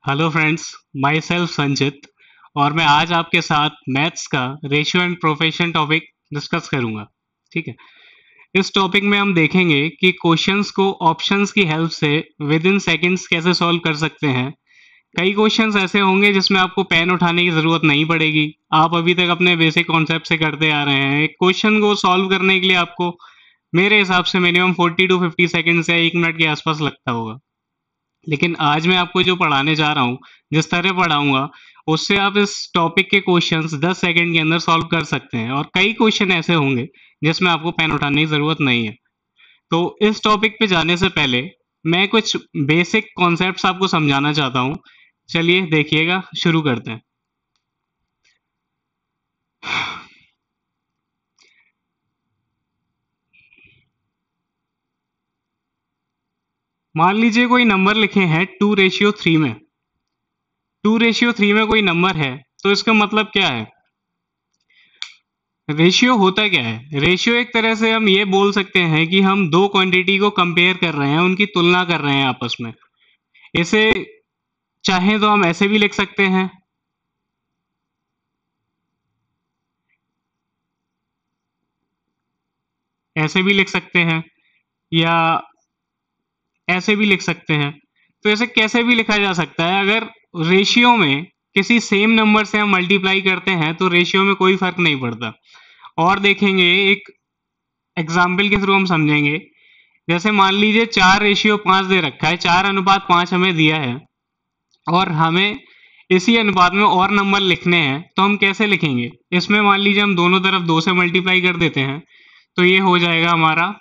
Hello friends, my self संचित। और मैं आज आपके साथ मैथ्स का ratio and profession topic discuss करूंगा। ठीक है। इस टॉपिक में हम देखेंगे कि क्वेश्चंस को ऑप्शंस की हेल्प से विद इन सेकेंड्स कैसे सॉल्व कर सकते हैं। कई क्वेश्चंस ऐसे होंगे जिसमें आपको पेन उठाने की ज़रूरत नहीं पड़ेगी। आप अभी तक अपने बेसिक कॉन्सेप्ट से करते आ रहे हैं। एक क्वेश्चन को सॉल्व करने के लिए आपको मेरे हिसाब से मिनिमम 40 to 50 सेकेंड्स या 1 मिनट के आसपास लगता होगा। लेकिन आज मैं आपको जो पढ़ाने जा रहा हूँ, जिस तरह पढ़ाऊंगा, उससे आप इस टॉपिक के क्वेश्चंस 10 सेकंड के अंदर सॉल्व कर सकते हैं। और कई क्वेश्चन ऐसे होंगे जिसमें आपको पेन उठाने की ज़रूरत नहीं है। तो इस टॉपिक पे जाने से पहले मैं कुछ बेसिक कॉन्सेप्ट्स आपको समझाना चाहता हूँ। चलिए देखिएगा, शुरू करते हैं। मान लीजिए कोई नंबर लिखे हैं 2:3 में। 2:3 में कोई नंबर है, तो इसका मतलब क्या है? रेशियो होता क्या है? रेशियो एक तरह से हम ये बोल सकते हैं कि हम दो क्वांटिटी को कंपेयर कर रहे हैं, उनकी तुलना कर रहे हैं आपस में। इसे चाहें तो हम ऐसे भी लिख सकते हैं, ऐसे भी लिख सकते हैं, या ऐसे भी लिख सकते हैं। तो ऐसे कैसे भी लिखा जा सकता है। अगर रेशियो में किसी सेम नंबर से हम मल्टीप्लाई करते हैं तो रेशियो में कोई फर्क नहीं पड़ता। और देखेंगे, एक एग्जाम्पल के थ्रू हम समझेंगे। जैसे मान लीजिए 4:5 दे रखा है, 4:5 हमें दिया है, और हमें इसी अनुपात में और नंबर लिखने हैं। तो हम कैसे लिखेंगे? इसमें मान लीजिए हम दोनों तरफ 2 से मल्टीप्लाई कर देते हैं, तो ये हो जाएगा हमारा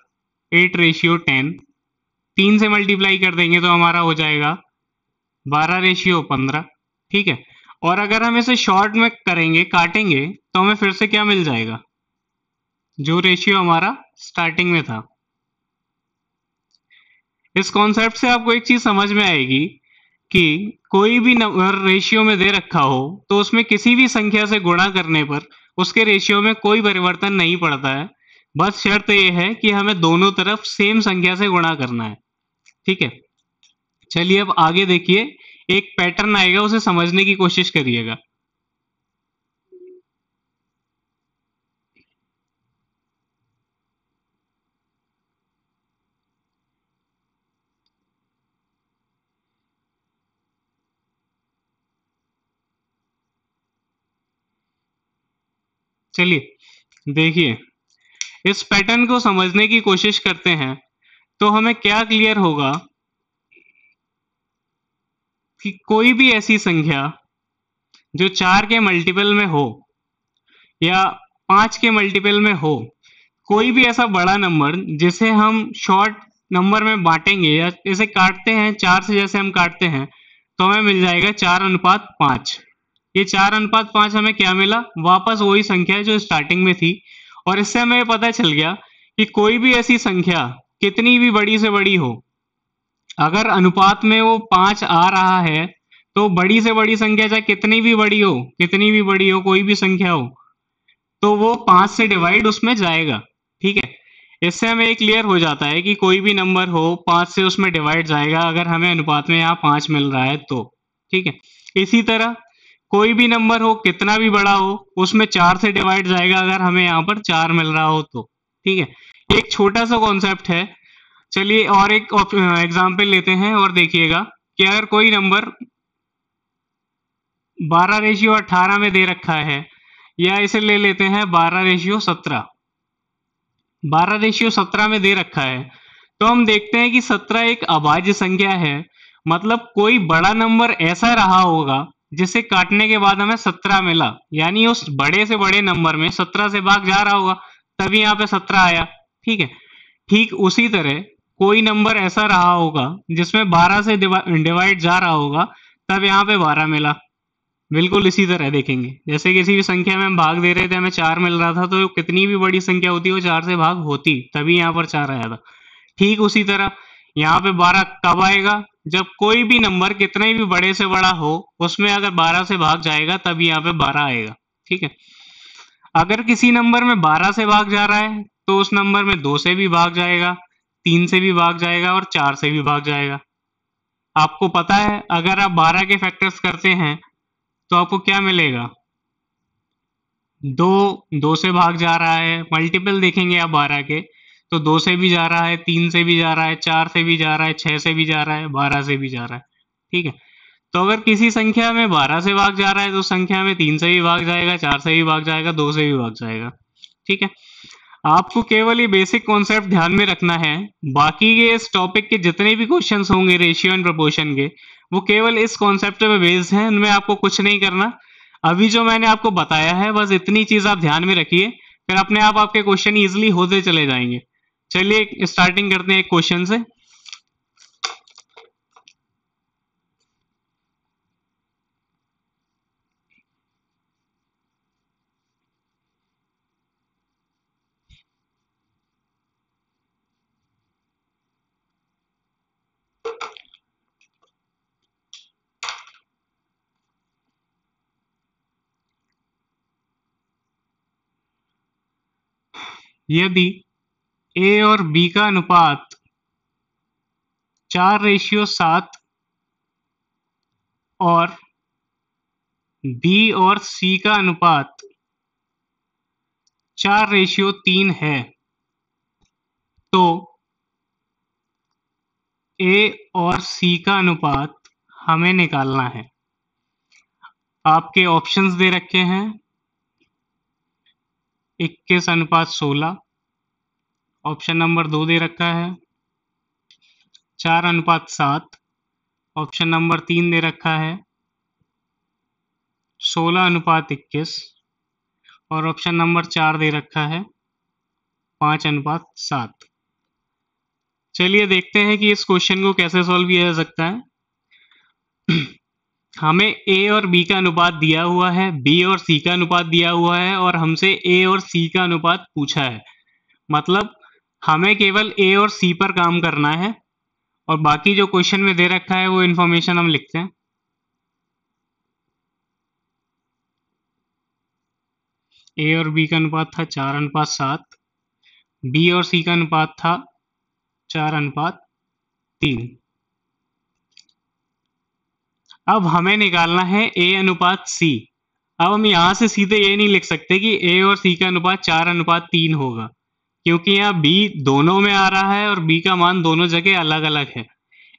8:10। 3 से मल्टीप्लाई कर देंगे तो हमारा हो जाएगा 12:15। ठीक है। और अगर हम इसे शॉर्ट में करेंगे, काटेंगे, तो हमें फिर से क्या मिल जाएगा? जो रेशियो हमारा स्टार्टिंग में था। इस कॉन्सेप्ट से आपको एक चीज समझ में आएगी कि कोई भी नंबर रेशियो में दे रखा हो तो उसमें किसी भी संख्या से गुणा करने पर उसके रेशियो में कोई परिवर्तन नहीं पड़ता है। बस शर्त यह है कि हमें दोनों तरफ सेम संख्या से गुणा करना है। ठीक है। चलिए अब आगे देखिए, एक पैटर्न आएगा, उसे समझने की कोशिश करिएगा। चलिए देखिए, इस पैटर्न को समझने की कोशिश करते हैं तो हमें क्या क्लियर होगा कि कोई भी ऐसी संख्या जो 4 के मल्टीपल में हो या 5 के मल्टीपल में हो, कोई भी ऐसा बड़ा नंबर जिसे हम शॉर्ट नंबर में बांटेंगे या इसे काटते हैं, 4 से जैसे हम काटते हैं, तो हमें मिल जाएगा 4:5। ये 4:5 हमें क्या मिला? वापस वही संख्या है जो स्टार्टिंग में थी। और इससे हमें ये पता चल गया कि कोई भी ऐसी संख्या कितनी भी बड़ी से बड़ी हो, अगर अनुपात में वो 5 आ रहा है, तो बड़ी से बड़ी संख्या चाहे कितनी भी बड़ी हो, कितनी भी बड़ी हो, कोई भी संख्या हो, तो वो 5 से डिवाइड उसमें जाएगा। ठीक है। इससे हमें ये क्लियर हो जाता है कि कोई भी नंबर हो, 5 से उसमें डिवाइड जाएगा अगर हमें अनुपात में यहाँ 5 मिल रहा है तो। ठीक है। इसी तरह कोई भी नंबर हो, कितना भी बड़ा हो, उसमें 4 से डिवाइड जाएगा अगर हमें यहाँ पर 4 मिल रहा हो तो। ठीक है। एक छोटा सा कॉन्सेप्ट है। चलिए और एक एग्जाम्पल लेते हैं और देखिएगा कि अगर कोई नंबर 12:18 में दे रखा है, या इसे ले लेते हैं 12:17। 12:17 में दे रखा है, तो हम देखते हैं कि 17 एक अभाज्य संख्या है। मतलब कोई बड़ा नंबर ऐसा रहा होगा जिसे काटने के बाद हमें 17 मिला, यानी उस बड़े से बड़े नंबर में 17 से भाग जा रहा होगा, तभी यहाँ पे 17 आया। ठीक है। ठीक उसी तरह कोई नंबर ऐसा रहा होगा जिसमें 12 से डिवाइड जा रहा होगा, तब यहाँ पे 12 मिला। बिल्कुल इसी तरह देखेंगे, जैसे किसी भी संख्या में हम भाग दे रहे थे, हमें 4 मिल रहा था, तो कितनी भी बड़ी संख्या होती वो 4 से भाग होती, तभी यहाँ पर 4 आया था। ठीक उसी तरह यहाँ पे 12 कब आएगा? जब कोई भी नंबर कितने भी बड़े से बड़ा हो, उसमें अगर 12 से भाग जाएगा तभी यहाँ पे 12 आएगा। ठीक है। अगर किसी नंबर में 12 से भाग जा रहा है तो उस नंबर में 2 से भी भाग जाएगा, 3 से भी भाग जाएगा और 4 से भी भाग जाएगा। आपको पता है अगर आप 12 के फैक्टर्स करते हैं तो आपको क्या मिलेगा, 2 2 से भाग जा रहा है, मल्टीपल देखेंगे आप 12 के तो 2 से भी जा रहा है, 3 से भी जा रहा है, 4 से भी जा रहा है, 6 से भी जा रहा है, 12 से भी जा रहा है। ठीक है, तो अगर किसी संख्या में 12 से भाग जा रहा है तो संख्या में 3 से भी भाग जाएगा, 4 से भी भाग जाएगा, 2 से भी भाग जाएगा। ठीक है, आपको केवल ये बेसिक कॉन्सेप्ट ध्यान में रखना है। बाकी के इस टॉपिक के जितने भी क्वेश्चंस होंगे रेशियो एंड प्रोपोर्शन के, वो केवल इस कॉन्सेप्ट पे बेस्ड हैं, उनमें आपको कुछ नहीं करना। अभी जो मैंने आपको बताया है बस इतनी चीज आप ध्यान में रखिए, फिर अपने आप आपके क्वेश्चन इजिली होते चले जाएंगे। चलिए स्टार्टिंग करते हैं एक क्वेश्चन से। यदि ए और बी का अनुपात 4:7 और बी और सी का अनुपात 4:3 है तो ए और सी का अनुपात हमें निकालना है। आपके ऑप्शंस दे रखे हैं 21:16, ऑप्शन नंबर 2 दे रखा है 4:7, ऑप्शन नंबर 3 दे रखा है 16:21 और ऑप्शन नंबर 4 दे रखा है 5:7। चलिए देखते हैं कि इस क्वेश्चन को कैसे सॉल्व किया जा सकता है। हमें ए और बी का अनुपात दिया हुआ है, बी और सी का अनुपात दिया हुआ है और हमसे ए और सी का अनुपात पूछा है। मतलब हमें केवल ए और सी पर काम करना है और बाकी जो क्वेश्चन में दे रखा है वो इन्फॉर्मेशन हम लिखते हैं। ए और बी का अनुपात था 4:7, बी और सी का अनुपात था 4:3। अब हमें निकालना है ए अनुपात सी। अब हम यहां से सीधे ये नहीं लिख सकते कि ए और सी का अनुपात 4:3 होगा, क्योंकि यहाँ बी दोनों में आ रहा है और बी का मान दोनों जगह अलग अलग है।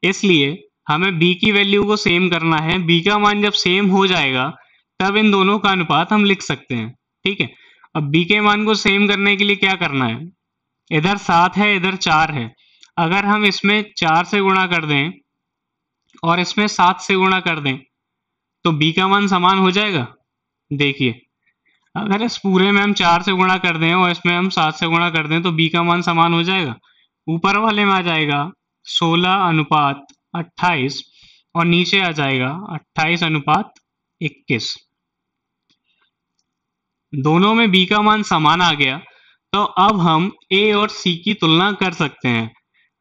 इसलिए हमें बी की वैल्यू को सेम करना है। बी का मान जब सेम हो जाएगा तब इन दोनों का अनुपात हम लिख सकते हैं। ठीक है, अब बी के मान को सेम करने के लिए क्या करना है, इधर 7 है इधर 4 है, अगर हम इसमें 4 से गुणा कर दें और इसमें 7 से गुणा कर दें तो बी का मान समान हो जाएगा। देखिए अगर इस पूरे में हम 4 से गुणा कर दें और इसमें हम 7 से गुणा कर दें तो बी का मान समान हो जाएगा। ऊपर वाले में आ जाएगा 16:28 और नीचे आ जाएगा 28:21। दोनों में बी का मान समान आ गया तो अब हम ए और सी की तुलना कर सकते हैं।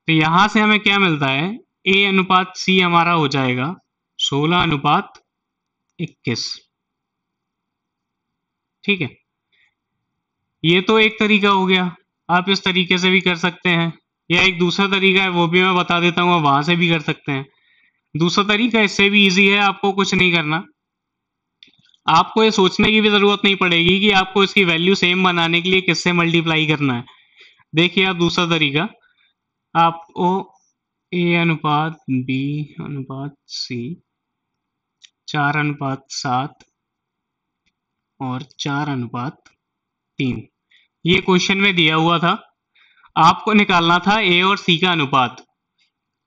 तो यहां से हमें क्या मिलता है, ए अनुपात सी हमारा हो जाएगा 16:21। ठीक है, ये तो एक तरीका हो गया। आप इस तरीके से भी कर सकते हैं या एक दूसरा तरीका है वो भी मैं बता देता हूँ, वहां से भी कर सकते हैं। दूसरा तरीका इससे भी इजी है, आपको कुछ नहीं करना, आपको ये सोचने की भी जरूरत नहीं पड़ेगी कि आपको इसकी वैल्यू सेम बनाने के लिए किससे मल्टीप्लाई करना है। देखिए आप दूसरा तरीका, आपको ए अनुपात बी अनुपात सी 4:7 और 4:3 ये क्वेश्चन में दिया हुआ था। आपको निकालना था ए और सी का अनुपात।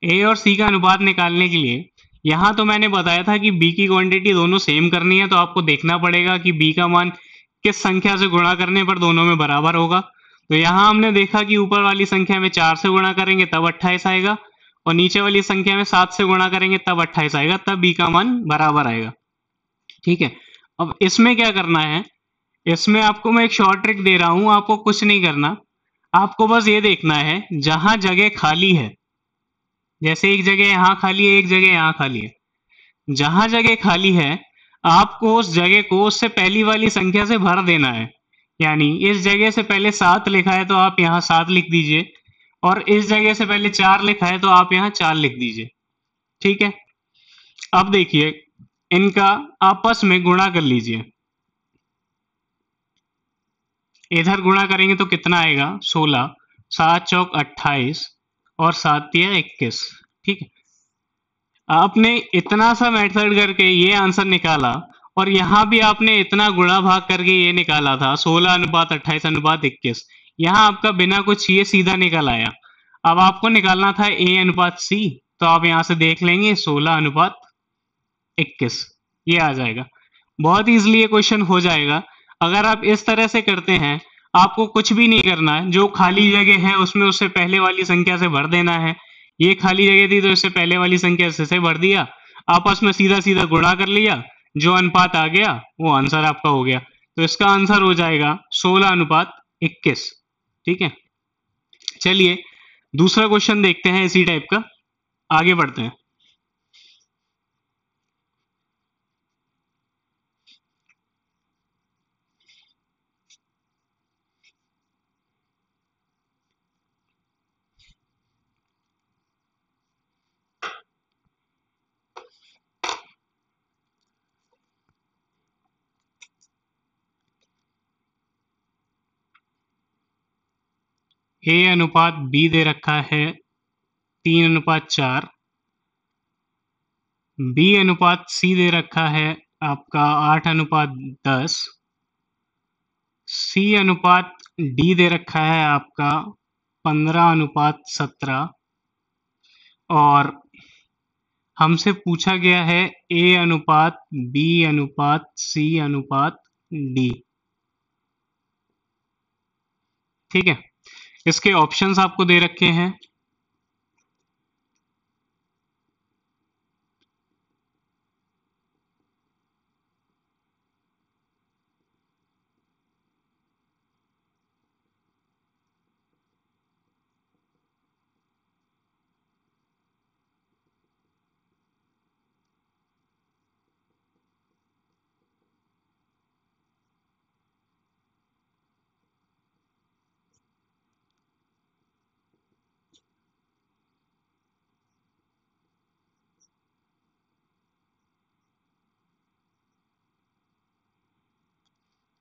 ए और सी का अनुपात निकालने के लिए यहां तो मैंने बताया था कि बी की क्वांटिटी दोनों सेम करनी है, तो आपको देखना पड़ेगा कि बी का मान किस संख्या से गुणा करने पर दोनों में बराबर होगा। तो यहां हमने देखा कि ऊपर वाली संख्या में 4 से गुणा करेंगे तब 28 आएगा और नीचे वाली संख्या में 7 से गुणा करेंगे तब 28 आएगा, तब बी का मान बराबर आएगा। ठीक है, अब इसमें क्या करना है, इसमें आपको मैं एक शॉर्ट ट्रिक दे रहा हूं, आपको कुछ नहीं करना, आपको बस ये देखना है जहां जगह खाली है, जैसे एक जगह यहां खाली है एक जगह यहां खाली है, जहां जगह खाली है आपको उस जगह को उससे पहली वाली संख्या से भर देना है। यानी इस जगह से पहले 7 लिखा है तो आप यहाँ 7 लिख दीजिए और इस जगह से पहले 4 लिखा है तो आप यहाँ 4 लिख दीजिए। ठीक है, अब देखिए इनका आपस में गुणा कर लीजिए। इधर गुणा करेंगे तो कितना आएगा 16, 7 चौक 28 और 7 तिया 21। ठीक है, आपने इतना सा मेथड करके ये आंसर निकाला और यहां भी आपने इतना गुणा भाग करके ये निकाला था 16:28:21। यहां आपका बिना कुछ ये सीधा निकल आया। अब आपको निकालना था A/C, तो आप यहां से देख लेंगे 16:21 ये आ जाएगा। बहुत इजीली ये क्वेश्चन हो जाएगा अगर आप इस तरह से करते हैं। आपको कुछ भी नहीं करना है, जो खाली जगह है उसमें उससे पहले वाली संख्या से भर देना है। ये खाली जगह थी तो इससे पहले वाली संख्या से भर दिया, आपस में सीधा सीधा गुणा कर लिया, जो अनुपात आ गया वो आंसर आपका हो गया। तो इसका आंसर हो जाएगा 16:21। ठीक है, चलिए दूसरा क्वेश्चन देखते हैं इसी टाइप का, आगे बढ़ते हैं। A/B दे रखा है 3:4, B/C दे रखा है आपका 8:10, C/D दे रखा है आपका 15:17 और हमसे पूछा गया है A/B/C/D। ठीक है, इसके ऑप्शंस आपको दे रखे हैं।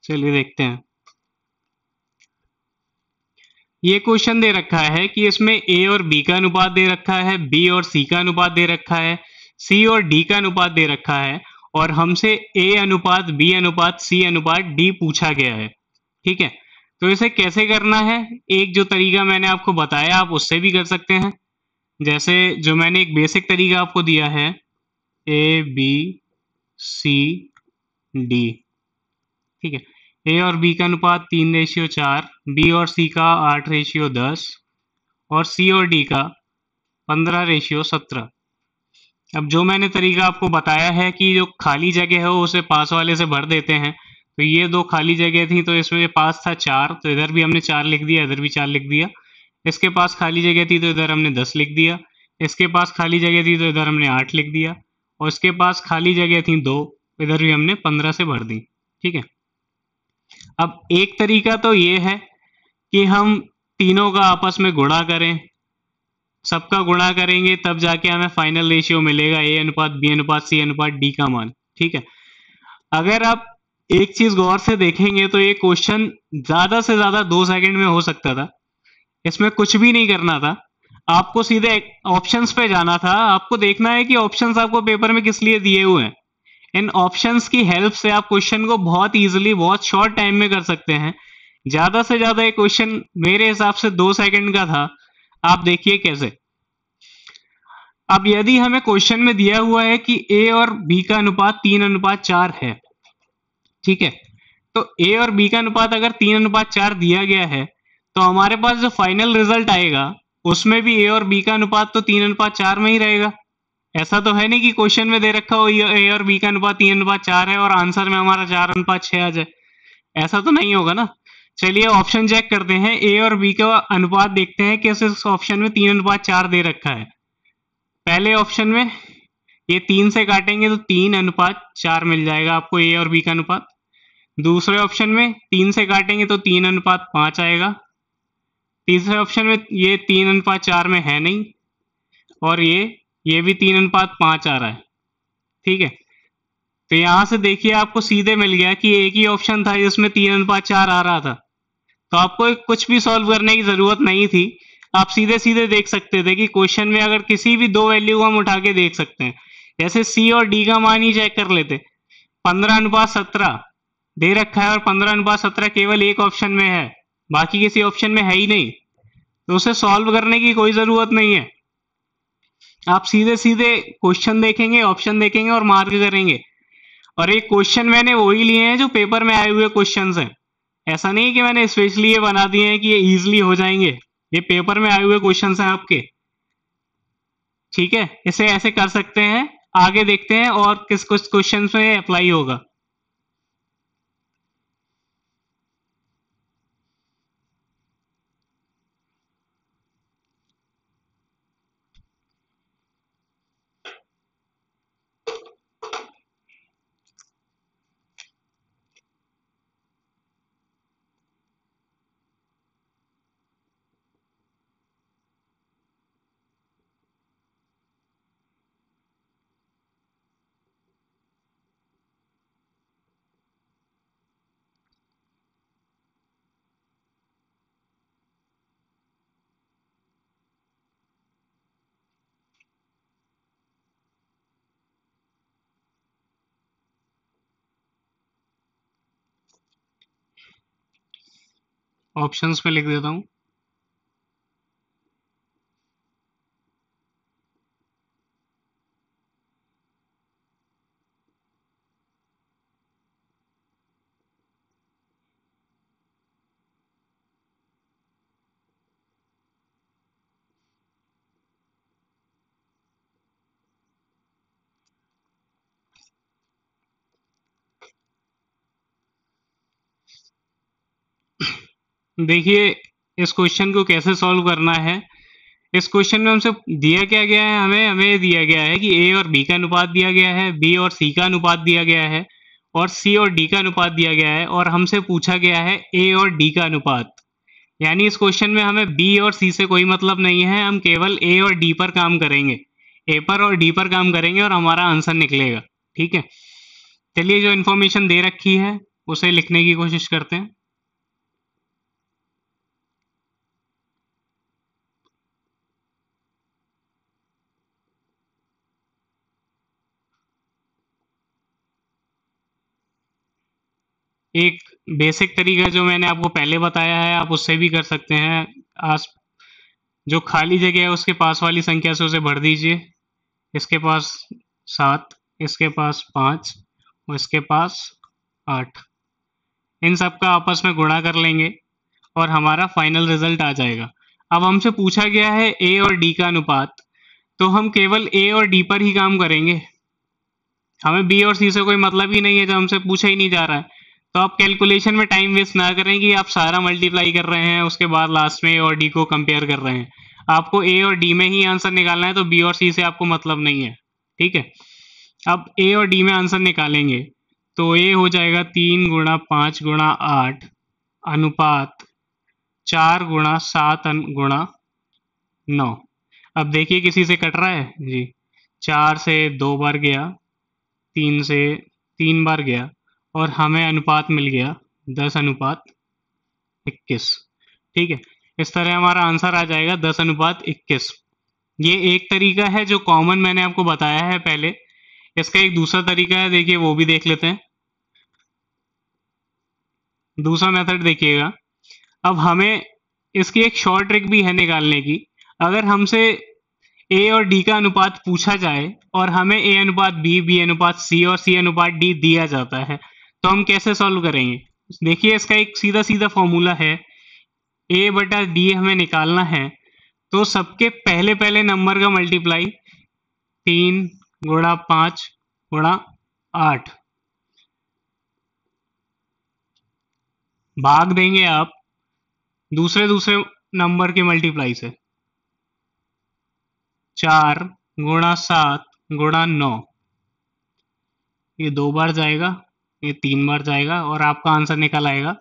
चलिए देखते हैं। ये क्वेश्चन दे रखा है कि इसमें ए और बी का अनुपात दे रखा है, बी और सी का अनुपात दे रखा है, सी और डी का अनुपात दे रखा है और हमसे ए अनुपात बी अनुपात सी अनुपात डी पूछा गया है। ठीक है, तो इसे कैसे करना है, एक जो तरीका मैंने आपको बताया आप उससे भी कर सकते हैं। जैसे जो मैंने एक बेसिक तरीका आपको दिया है, ए बी सी डी। ठीक है, ए और बी का अनुपात 3:4, बी और सी का 8:10 और सी और डी का 15:17। अब जो मैंने तरीका आपको बताया है कि जो खाली जगह है उसे पास वाले से भर देते हैं, तो ये दो खाली जगह थी तो इसमें पास था 4, तो इधर भी हमने 4 लिख दिया, इधर भी 4 लिख दिया। इसके पास खाली जगह थी तो इधर हमने 10 लिख दिया, इसके पास खाली जगह थी तो इधर हमने 8 लिख दिया और इसके पास खाली जगह थी 2, इधर भी हमने 15 से भर दी। ठीक है, अब एक तरीका तो ये है कि हम तीनों का आपस में गुणा करें, सबका गुणा करेंगे तब जाके हमें फाइनल रेशियो मिलेगा A/B/C/D का मान। ठीक है, अगर आप एक चीज गौर से देखेंगे तो ये क्वेश्चन ज्यादा से ज्यादा 2 सेकंड में हो सकता था। इसमें कुछ भी नहीं करना था, आपको सीधे ऑप्शंस पे जाना था। आपको देखना है कि ऑप्शंस आपको पेपर में किस लिए दिए हुए हैं। इन ऑप्शंस की हेल्प से आप क्वेश्चन को बहुत इजीली बहुत शॉर्ट टाइम में कर सकते हैं। ज्यादा से ज्यादा ये क्वेश्चन मेरे हिसाब से 2 सेकंड का था। आप देखिए कैसे। अब यदि हमें क्वेश्चन में दिया हुआ है कि ए और बी का अनुपात 3:4 है, ठीक है, तो ए और बी का अनुपात अगर 3:4 दिया गया है तो हमारे पास जो फाइनल रिजल्ट आएगा उसमें भी ए और बी का अनुपात तो 3:4 में ही रहेगा। ऐसा तो है नहीं कि क्वेश्चन में दे रखा हो ए और बी का अनुपात 3:4 है और आंसर में हमारा 4:6 आ जाए, ऐसा तो नहीं होगा ना। चलिए ऑप्शन चेक करते हैं, ए और बी का अनुपात देखते हैं कि इस ऑप्शन में 3:4 दे रखा है। पहले ऑप्शन में ये 3 से काटेंगे तो 3:4 मिल जाएगा आपको ए और बी का अनुपात। दूसरे ऑप्शन में 3 से काटेंगे तो 3:5 आएगा। तीसरे ऑप्शन में ये 3:4 में है नहीं और ये ये भी 3:5 आ रहा है। ठीक है, तो यहां से देखिए आपको सीधे मिल गया कि एक ही ऑप्शन था जिसमें 3:4 आ रहा था, तो आपको कुछ भी सॉल्व करने की जरूरत नहीं थी। आप सीधे सीधे देख सकते थे कि क्वेश्चन में अगर किसी भी दो वैल्यू को हम उठा के देख सकते हैं। जैसे सी और डी का मान ही चेक कर लेते। 15:17 दे रखा है और 15:17 केवल एक ऑप्शन में है, बाकी किसी ऑप्शन में है ही नहीं, तो उसे सॉल्व करने की कोई जरूरत नहीं है। आप सीधे सीधे क्वेश्चन देखेंगे, ऑप्शन देखेंगे और मार्क करेंगे। और ये क्वेश्चन मैंने वही लिए हैं जो पेपर में आए हुए क्वेश्चंस हैं। ऐसा नहीं कि मैंने स्पेशली ये बना दिए हैं कि ये इजीली हो जाएंगे। ये पेपर में आए हुए क्वेश्चंस हैं आपके। ठीक है, इसे ऐसे कर सकते हैं। आगे देखते हैं और किस कुछ क्वेश्चंस में अप्लाई होगा। ऑप्शंस में लिख देता हूं। देखिए, इस क्वेश्चन को कैसे सॉल्व करना है। इस क्वेश्चन में हमसे दिया क्या गया है, हमें हमें दिया गया है कि ए और बी का अनुपात दिया गया है, बी और सी का अनुपात दिया गया है, और सी और डी का अनुपात दिया गया है, और हमसे पूछा गया है ए और डी का अनुपात। यानी इस क्वेश्चन में हमें बी और सी से कोई मतलब नहीं है, हम केवल ए और डी पर काम करेंगे। ए पर और डी पर काम करेंगे और हमारा आंसर निकलेगा। ठीक है, चलिए जो इन्फॉर्मेशन दे रखी है उसे लिखने की कोशिश करते हैं। एक बेसिक तरीका जो मैंने आपको पहले बताया है, आप उससे भी कर सकते हैं। आस जो खाली जगह है उसके पास वाली संख्या से उसे भर दीजिए। इसके पास 7, इसके पास 5 और इसके पास 8। इन सब का आपस में गुणा कर लेंगे और हमारा फाइनल रिजल्ट आ जाएगा। अब हमसे पूछा गया है ए और डी का अनुपात, तो हम केवल ए और डी पर ही काम करेंगे। हमें बी और सी से कोई मतलब ही नहीं है, जब हमसे पूछा ही नहीं जा रहा है। तो आप कैलकुलेशन में टाइम वेस्ट ना करें कि आप सारा मल्टीप्लाई कर रहे हैं, उसके बाद लास्ट में ए और डी को कंपेयर कर रहे हैं। आपको ए और डी में ही आंसर निकालना है, तो बी और सी से आपको मतलब नहीं है। ठीक है, अब ए और डी में आंसर निकालेंगे तो ए हो जाएगा 3 × 5 × 8 अनुपात 4 × 7 × 9। अब देखिए किसी से कट रहा है जी। 4 से 2 बार गया, 3 से 3 बार गया, और हमें अनुपात मिल गया 10:21। ठीक है, इस तरह हमारा आंसर आ जाएगा 10:21। ये एक तरीका है जो कॉमन मैंने आपको बताया है पहले। इसका एक दूसरा तरीका है, देखिए वो भी देख लेते हैं। दूसरा मेथड देखिएगा। अब हमें इसकी एक शॉर्ट ट्रिक भी है निकालने की। अगर हमसे ए और डी का अनुपात पूछा जाए और हमें ए अनुपात बी अनुपात सी और सी अनुपात डी दिया जाता है, तो हम कैसे सॉल्व करेंगे। देखिए इसका एक सीधा सीधा फॉर्मूला है। ए बटा डी हमें निकालना है, तो सबके पहले पहले नंबर का मल्टीप्लाई 3 × 5 × 8 भाग देंगे आप दूसरे दूसरे नंबर के मल्टीप्लाई से। 4 × 7 × 9, ये 2 बार जाएगा, ये 3 बार जाएगा, और आपका आंसर निकल आएगा।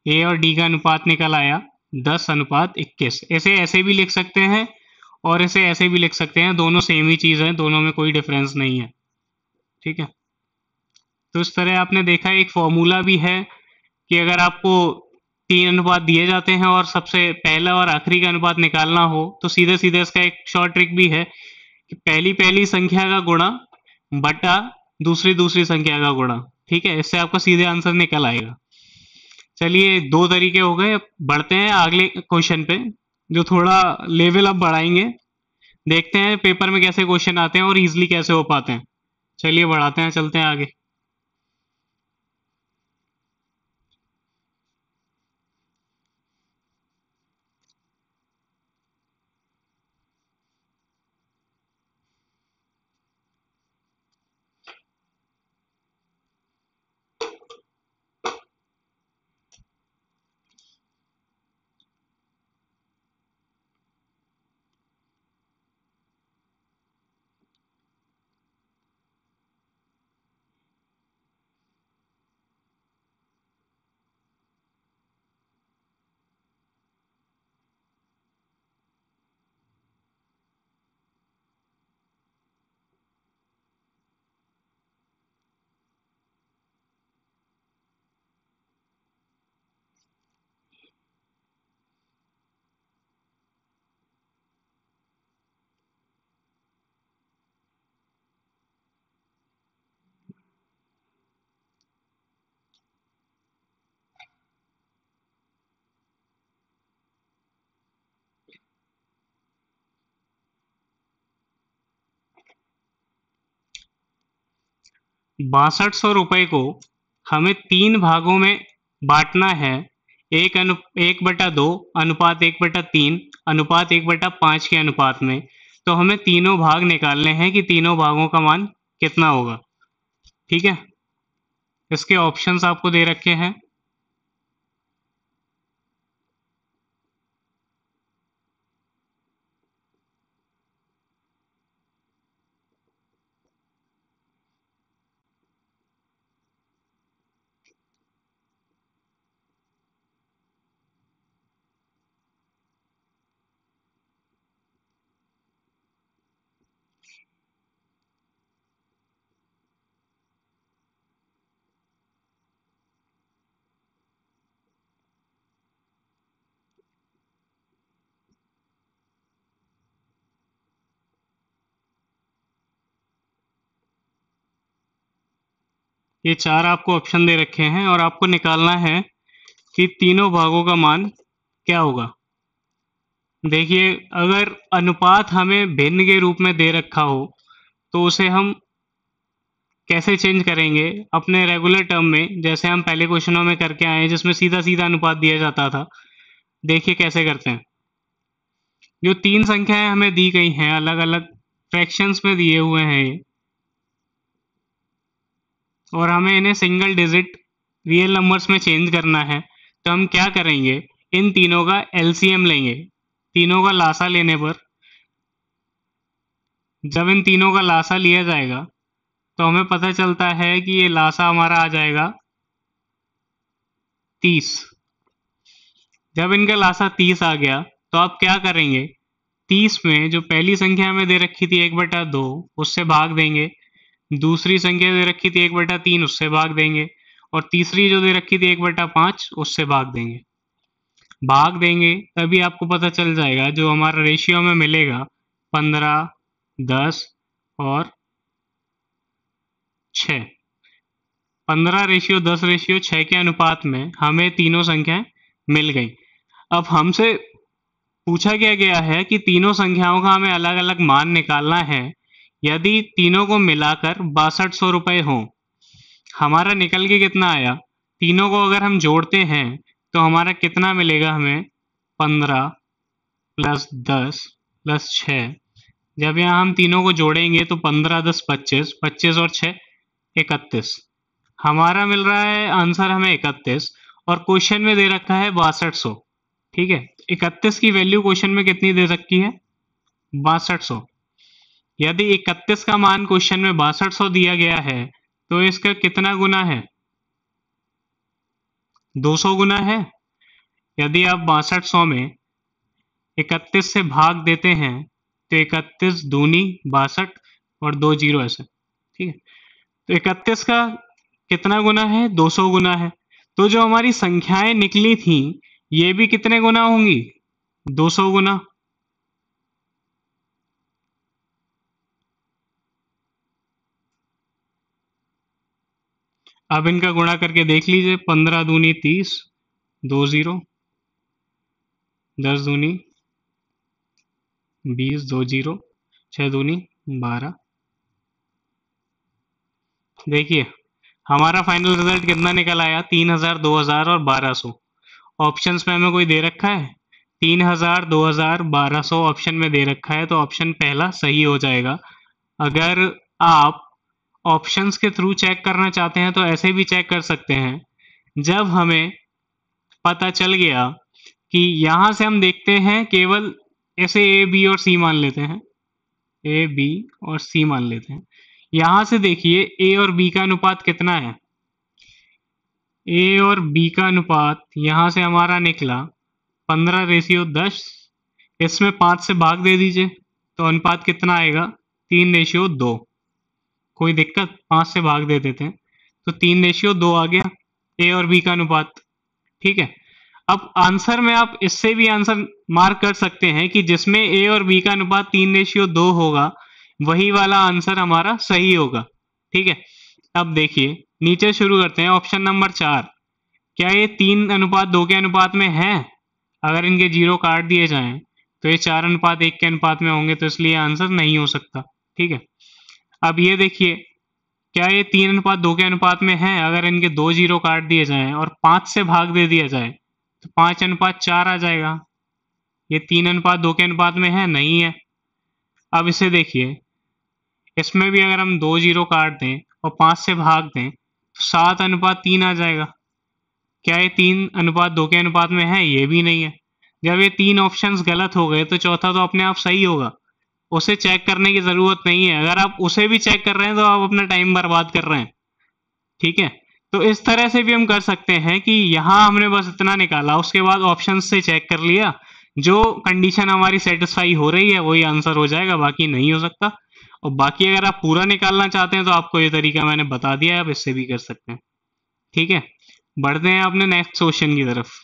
ए और डी का अनुपात निकल आया 10:21। ऐसे ऐसे भी लिख सकते हैं और इसे ऐसे भी लिख सकते हैं, दोनों सेम ही चीज़ है, दोनों में कोई डिफरेंस नहीं है। ठीक है, तो इस तरह आपने देखा एक फॉर्मूला भी है कि अगर आपको 3 अनुपात दिए जाते हैं और सबसे पहला और आखिरी का अनुपात निकालना हो तो सीधे सीधे इसका एक शॉर्ट ट्रिक भी है कि पहली पहली संख्या का गुणा बटा दूसरी दूसरी संख्या का गुणा। ठीक है, इससे आपका सीधे आंसर निकल आएगा। चलिए, दो तरीके हो गए, अब बढ़ते हैं अगले क्वेश्चन पे जो थोड़ा लेवल अप बढ़ाएंगे। देखते हैं पेपर में कैसे क्वेश्चन आते हैं और इजीली कैसे हो पाते हैं। चलिए बढ़ाते हैं, चलते हैं आगे। 6200 रुपए को हमें 3 भागों में बांटना है। 1/2 अनुपात 1/3 अनुपात 1/5 के अनुपात में। तो हमें तीनों भाग निकालने हैं कि तीनों भागों का मान कितना होगा। ठीक है, इसके ऑप्शंस आपको दे रखे हैं। ये चार आपको ऑप्शन दे रखे हैं और आपको निकालना है कि तीनों भागों का मान क्या होगा। देखिए, अगर अनुपात हमें भिन्न के रूप में दे रखा हो तो उसे हम कैसे चेंज करेंगे अपने रेगुलर टर्म में, जैसे हम पहले क्वेश्चनों में करके आए हैं जिसमें सीधा सीधा अनुपात दिया जाता था। देखिए कैसे करते हैं। जो तीन संख्याएं हमें दी गई हैं अलग अलग फ्रैक्शंस में दिए हुए हैं ये, और हमें इन्हें सिंगल डिजिट रियल नंबर्स में चेंज करना है। तो हम क्या करेंगे, इन तीनों का एलसीएम लेंगे। तीनों का लासा लेने पर, जब इन तीनों का लासा लिया जाएगा तो हमें पता चलता है कि ये लासा हमारा आ जाएगा 30। जब इनका लासा 30 आ गया तो आप क्या करेंगे, 30 में जो पहली संख्या हमें दे रखी थी 1/2 उससे भाग देंगे, दूसरी संख्या दे रखी थी 1/3 उससे भाग देंगे, और तीसरी जो दे रखी थी 1/5 उससे भाग देंगे। भाग देंगे तभी आपको पता चल जाएगा जो हमारा रेशियो में मिलेगा 15, 10 और 6। 15:10:6 के अनुपात में हमें तीनों संख्याएं मिल गई। अब हमसे पूछा क्या गया है कि तीनों संख्याओं का हमें अलग अलग मान निकालना है। यदि तीनों को मिलाकर 6200 रुपये हो, हमारा निकल के कितना आया, तीनों को अगर हम जोड़ते हैं तो हमारा कितना मिलेगा हमें, 15 प्लस 10 प्लस 6। जब यहाँ हम तीनों को जोड़ेंगे तो 15 10 25, 25 और 6 31। हमारा मिल रहा है आंसर हमें 31, और क्वेश्चन में दे रखा है 6200। ठीक है, 31 की वैल्यू क्वेश्चन में कितनी दे रखी है, 6200। यदि 31 का मान क्वेश्चन में 6200 दिया गया है तो इसका कितना गुना है, 200 गुना है। यदि आप 6200 में 31 से भाग देते हैं तो 31 दूनी 62 और 2 जीरो ऐसे, ठीक है। तो 31 का कितना गुना है? 200 गुना है। तो जो हमारी संख्याएं निकली थी ये भी कितने गुना होंगी? 200 गुना। अब इनका गुणा करके देख लीजिए, 15 दूनी 30, 2 जीरो, 10 दूनी 20, 2 जीरो, 6 दूनी 12। देखिए हमारा फाइनल रिजल्ट कितना निकल आया? 3000, 2000 और 1200। ऑप्शंस में हमें कोई दे रखा है? 3000, 2000, 1200 ऑप्शन में दे रखा है, तो ऑप्शन पहला सही हो जाएगा। अगर आप ऑप्शंस के थ्रू चेक करना चाहते हैं तो ऐसे भी चेक कर सकते हैं। जब हमें पता चल गया कि यहां से हम देखते हैं केवल ऐसे ए बी और सी मान लेते हैं, ए बी और सी मान लेते हैं। यहां से देखिए ए और बी का अनुपात कितना है? ए और बी का अनुपात यहां से हमारा निकला 15:10। इसमें 5 से भाग दे दीजिए तो अनुपात कितना आएगा? 3:2। कोई दिक्कत? 5 से भाग दे देते हैं तो 3:2 आ गया ए और बी का अनुपात, ठीक है। अब आंसर में आप इससे भी आंसर मार्क कर सकते हैं कि जिसमें ए और बी का अनुपात 3:2 होगा वही वाला आंसर हमारा सही होगा, ठीक है। अब देखिए नीचे शुरू करते हैं। ऑप्शन नंबर 4, क्या ये 3:2 के अनुपात में है? अगर इनके जीरो काट दिए जाएं तो ये 4:1 के अनुपात में होंगे, तो इसलिए आंसर नहीं हो सकता, ठीक है। अब ये देखिए, क्या ये 3:2 के अनुपात में है? अगर इनके दो जीरो काट दिए जाएं और 5 से भाग दे दिया जाए तो 5:4 आ जाएगा। ये 3:2 के अनुपात में है? नहीं है। अब इसे देखिए, इसमें भी अगर हम दो जीरो काट दें और 5 से भाग दें तो 7:3 आ जाएगा। क्या ये 3:2 के अनुपात में है? ये भी नहीं है। जब ये तीन ऑप्शंस गलत हो गए तो चौथा तो अपने आप सही होगा। उसे चेक करने की जरूरत नहीं है। अगर आप उसे भी चेक कर रहे हैं तो आप अपना टाइम बर्बाद कर रहे हैं, ठीक है। तो इस तरह से भी हम कर सकते हैं कि यहाँ हमने बस इतना निकाला, उसके बाद ऑप्शन से चेक कर लिया, जो कंडीशन हमारी सेटिस्फाई हो रही है वही आंसर हो जाएगा, बाकी नहीं हो सकता। और बाकी अगर आप पूरा निकालना चाहते हैं तो आपको ये तरीका मैंने बता दिया है, आप इससे भी कर सकते हैं, ठीक है। बढ़ते हैं अपने नेक्स्ट क्वेश्चन की तरफ।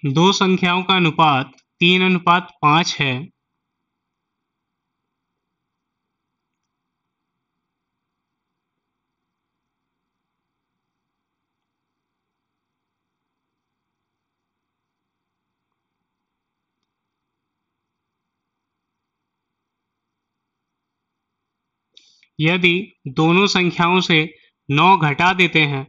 दो संख्याओं का अनुपात 3:5 है, यदि दोनों संख्याओं से 9 घटा देते हैं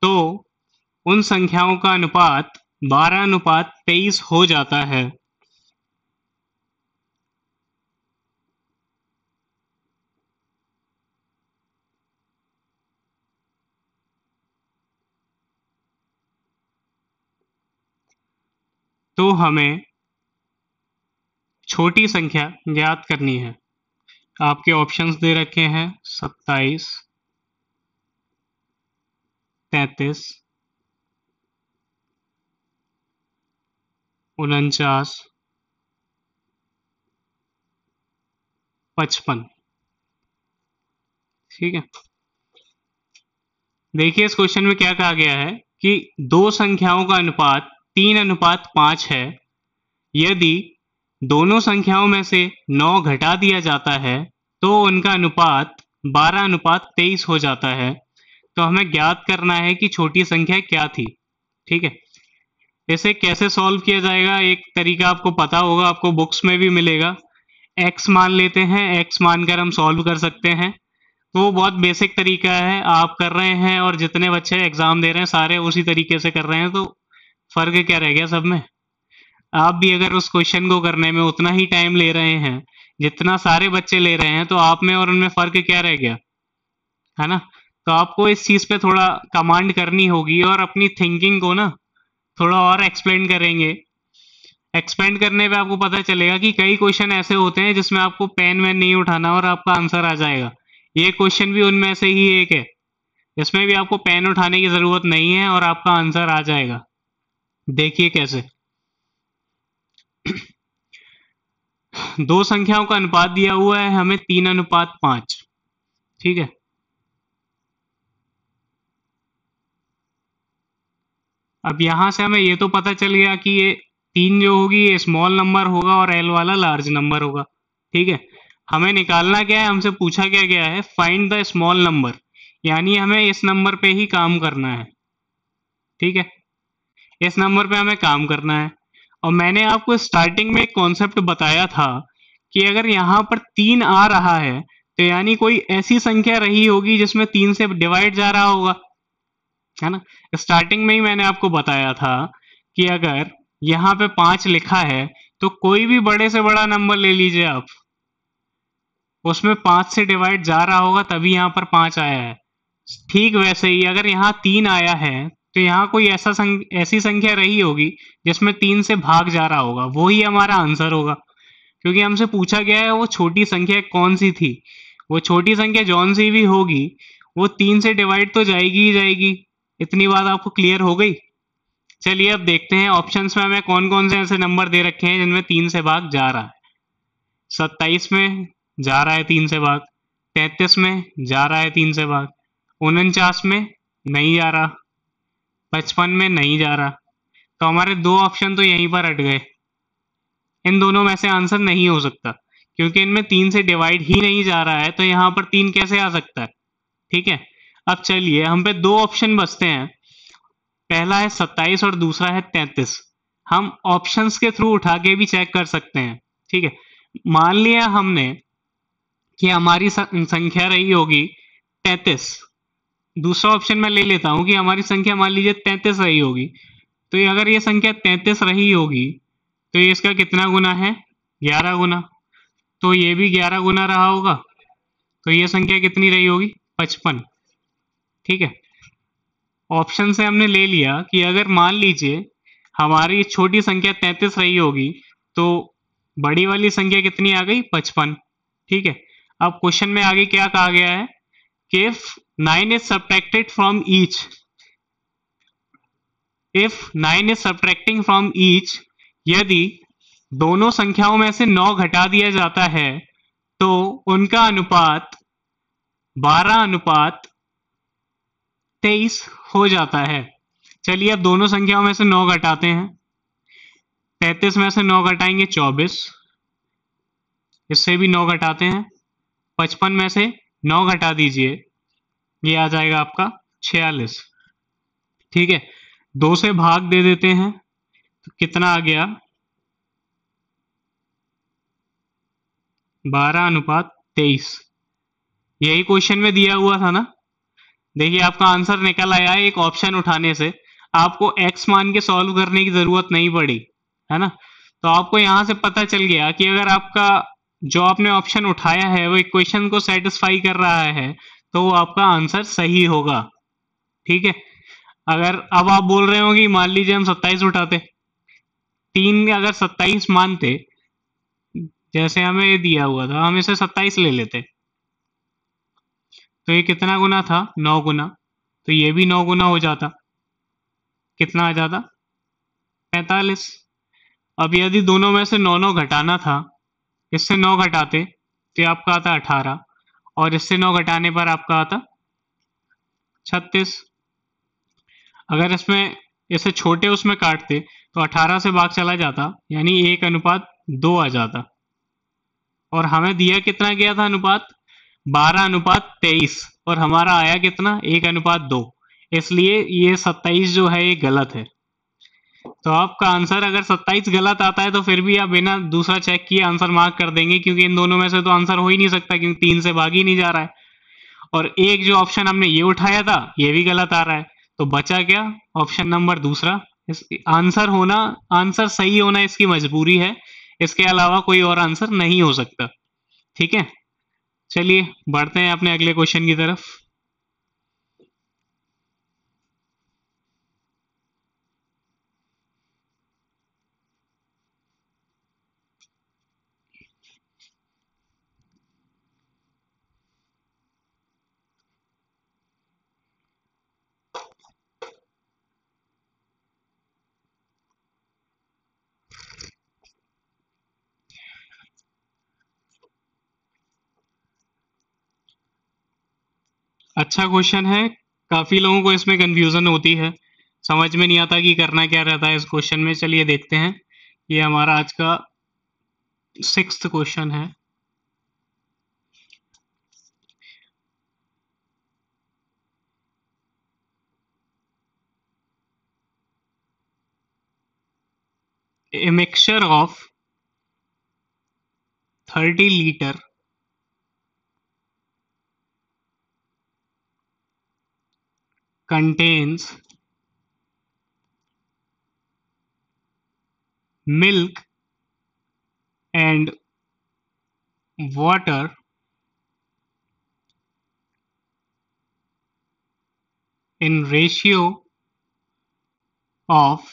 तो उन संख्याओं का अनुपात 12:23 हो जाता है। तो हमें छोटी संख्या ज्ञात करनी है। आपके ऑप्शंस दे रखे हैं 27, 33, 49, 55। ठीक है, देखिए इस क्वेश्चन में क्या कहा गया है कि दो संख्याओं का अनुपात 3:5 है। यदि दोनों संख्याओं में से 9 घटा दिया जाता है तो उनका अनुपात 12:23 हो जाता है। तो हमें ज्ञात करना है कि छोटी संख्या क्या थी। ठीक है, इसे कैसे सॉल्व किया जाएगा, एक तरीका आपको पता होगा, आपको बुक्स में भी मिलेगा। x मान लेते हैं, x मानकर हम सॉल्व कर सकते हैं। तो वो बहुत बेसिक तरीका है, आप कर रहे हैं और जितने बच्चे एग्जाम दे रहे हैं सारे उसी तरीके से कर रहे हैं, तो फर्क क्या रह गया सब में। आप भी अगर उस क्वेश्चन को करने में उतना ही टाइम ले रहे हैं जितना सारे बच्चे ले रहे हैं, तो आप में और उनमें फर्क क्या रह गया, है ना। तो आपको इस चीज पे थोड़ा कमांड करनी होगी और अपनी थिंकिंग को ना थोड़ा और एक्सप्लेन करेंगे। एक्सपेंड करने पे आपको पता चलेगा कि कई क्वेश्चन ऐसे होते हैं जिसमें आपको पेन वैन नहीं उठाना और आपका आंसर आ जाएगा। ये क्वेश्चन भी उनमें से ही एक है, इसमें भी आपको पेन उठाने की जरूरत नहीं है और आपका आंसर आ जाएगा। देखिए कैसे। दो संख्याओं का अनुपात दिया हुआ है हमें 3:5। ठीक है, अब यहां से हमें ये तो पता चल गया कि ये 3 जो होगी ये स्मॉल नंबर होगा और एल वाला लार्ज नंबर होगा। ठीक है, हमें निकालना क्या है, हमसे पूछा क्या गया है, फाइंड द स्मॉल नंबर, यानी हमें इस नंबर पे ही काम करना है। ठीक है, इस नंबर पे हमें काम करना है। और मैंने आपको स्टार्टिंग में एक कॉन्सेप्ट बताया था कि अगर यहाँ पर 3 आ रहा है तो यानी कोई ऐसी संख्या रही होगी जिसमें 3 से डिवाइड जा रहा होगा, है ना। स्टार्टिंग में ही मैंने आपको बताया था कि अगर यहाँ पे 5 लिखा है तो कोई भी बड़े से बड़ा नंबर ले लीजिए आप, उसमें 5 से डिवाइड जा रहा होगा तभी यहाँ पर 5 आया है। ठीक वैसे ही अगर यहाँ 3 आया है तो यहाँ कोई ऐसी संख्या रही होगी जिसमें 3 से भाग जा रहा होगा, वो ही हमारा आंसर होगा। क्योंकि हमसे पूछा गया है वो छोटी संख्या कौन सी थी, वो छोटी संख्या जौन सी भी होगी वो 3 से डिवाइड तो जाएगी ही जाएगी। इतनी बात आपको क्लियर हो गई। चलिए अब देखते हैं ऑप्शंस में हमें कौन कौन से ऐसे नंबर दे रखे हैं जिनमें 3 से भाग जा रहा है। 27 में जा रहा है 3 से भाग, 33 में जा रहा है 3 से भाग, 49 में नहीं जा रहा, 55 में नहीं जा रहा। तो हमारे दो ऑप्शन तो यहीं पर हट गए। इन दोनों में से आंसर नहीं हो सकता क्योंकि इनमें 3 से डिवाइड ही नहीं जा रहा है, तो यहाँ पर 3 कैसे आ सकता है। ठीक है, अब चलिए हम पे दो ऑप्शन बचते हैं, पहला है 27 और दूसरा है 33। हम ऑप्शंस के थ्रू उठा के भी चेक कर सकते हैं। ठीक है, मान लिया हमने कि हमारी संख्या रही होगी 33, दूसरा ऑप्शन मैं ले लेता हूं कि हमारी संख्या मान लीजिए 33 रही होगी। तो ये अगर ये संख्या 33 रही होगी तो ये इसका कितना गुना है, 11 गुना। तो ये भी 11 गुना रहा होगा, तो ये संख्या कितनी रही होगी, 55। ठीक है, ऑप्शन से हमने ले लिया कि अगर मान लीजिए हमारी छोटी संख्या 33 रही होगी तो बड़ी वाली संख्या कितनी आ गई, 55। ठीक है, अब क्वेश्चन में आगे क्या कहा गया है कि if 9 is subtracted from each, if 9 is subtracting from each, यदि दोनों संख्याओं में से 9 घटा दिया जाता है तो उनका अनुपात 12:23 हो जाता है। चलिए अब दोनों संख्याओं में से 9 घटाते हैं। 33 में से 9 घटाएंगे 24, इससे भी 9 घटाते हैं। 55 में से 9 घटा दीजिए, ये आ जाएगा आपका 46। ठीक है, 2 से भाग दे देते हैं तो कितना आ गया, 12:23। यही क्वेश्चन में दिया हुआ था ना। देखिए आपका आंसर निकल आया है एक ऑप्शन उठाने से, आपको x मान के सॉल्व करने की जरूरत नहीं पड़ी, है ना। तो आपको यहां से पता चल गया कि अगर आपका जो आपने ऑप्शन उठाया है वो इक्वेशन को सेटिस्फाई कर रहा है तो वो आपका आंसर सही होगा। ठीक है, अगर अब आप बोल रहे हो कि मान लीजिए हम 27 उठाते, 3 अगर 27 मानते, जैसे हमें ये दिया हुआ था हम इसे 27 ले लेते, तो ये कितना गुना था, 9 गुना। तो ये भी 9 गुना हो जाता, कितना आ जाता, 45। अब यदि दोनों में से 9 9 घटाना था, इससे 9 घटाते तो ये आपका आता 18, और इससे 9 घटाने पर आपका आता 36। अगर इसमें इसे छोटे उसमें काटते तो 18 से भाग चला जाता, यानी 1:2 आ जाता। और हमें दिया कितना गया था अनुपात, 12:23, और हमारा आया कितना, 1:2। इसलिए ये 27 जो है ये गलत है। तो आपका आंसर अगर 27 गलत आता है तो फिर भी आप बिना दूसरा चेक किए आंसर मार्क कर देंगे, क्योंकि इन दोनों में से तो आंसर हो ही नहीं सकता, क्योंकि 3 से भाग ही नहीं जा रहा है। और एक जो ऑप्शन हमने ये उठाया था ये भी गलत आ रहा है, तो बचा क्या, ऑप्शन नंबर दूसरा। इस आंसर सही होना इसकी मजबूरी है, इसके अलावा कोई और आंसर नहीं हो सकता। ठीक है, चलिए बढ़ते हैं अपने अगले क्वेश्चन की तरफ। अच्छा क्वेश्चन है, काफी लोगों को इसमें कंफ्यूजन होती है, समझ में नहीं आता कि करना क्या रहता है इस क्वेश्चन में। चलिए देखते हैं, ये हमारा आज का 6th क्वेश्चन है। A mixture of 30 liter contains milk and water in ratio of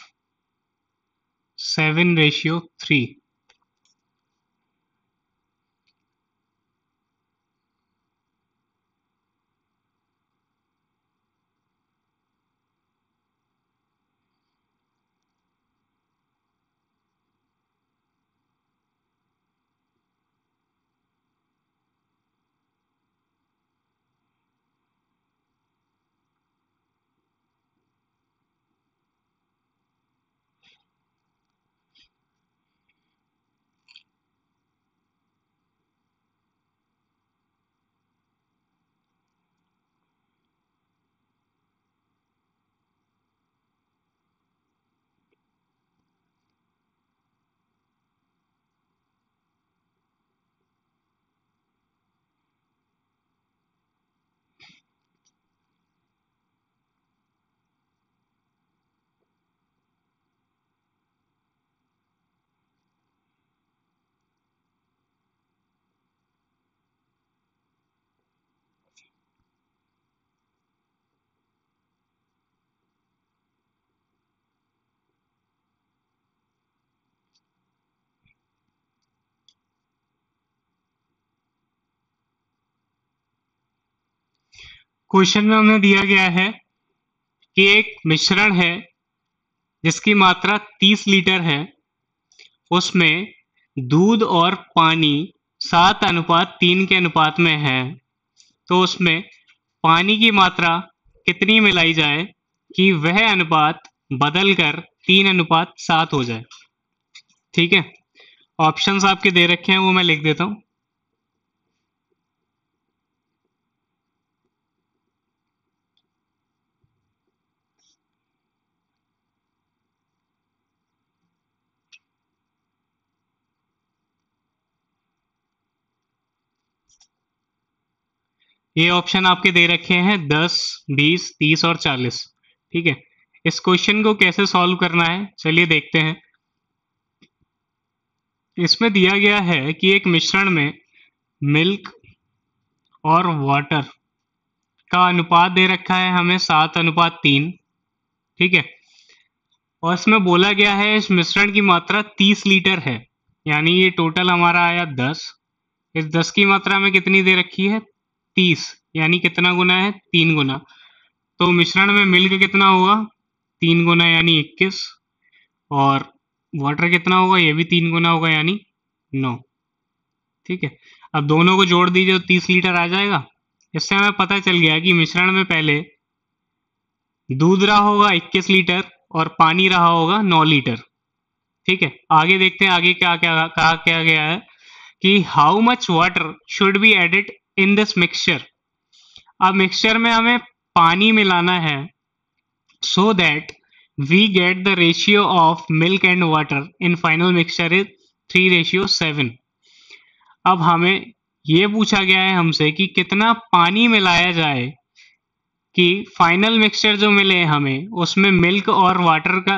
7:3। Question में हमें दिया गया है कि एक मिश्रण है जिसकी मात्रा 30 लीटर है, उसमें दूध और पानी 7:3 के अनुपात में है, तो उसमें पानी की मात्रा कितनी मिलाई जाए कि वह अनुपात बदलकर 3:7 हो जाए। ठीक है, ऑप्शंस आपके दे रखे हैं, वो मैं लिख देता हूं। ये ऑप्शन आपके दे रखे हैं 10, 20, 30 और 40। ठीक है, इस क्वेश्चन को कैसे सॉल्व करना है चलिए देखते हैं। इसमें दिया गया है कि एक मिश्रण में मिल्क और वाटर का अनुपात दे रखा है हमें 7:3। ठीक है, और इसमें बोला गया है इस मिश्रण की मात्रा 30 लीटर है, यानी ये टोटल हमारा आया 10। इस 10 की मात्रा में कितनी दे रखी है, 30, यानी कितना गुना है, 3 गुना। तो मिश्रण में मिल्क कितना होगा, 3 गुना यानी 21, और वाटर कितना होगा, ये भी 3 गुना होगा यानी 9। ठीक है, अब दोनों को जोड़ दीजिए तो 30 लीटर आ जाएगा। इससे हमें पता चल गया कि मिश्रण में पहले दूध रहा होगा 21 लीटर और पानी रहा होगा 9 लीटर। ठीक है, आगे देखते हैं आगे क्या क्या कहा क्या गया है कि how much water should be added in this mixture. अब मिक्सचर में हमें पानी मिलाना है so that we get the ratio of milk and water in final mixture is 3:7। अब हमें ये पूछा गया है हमसे कि कितना पानी मिलाया जाए कि फाइनल मिक्सचर जो मिले हमें उसमें मिल्क और वाटर का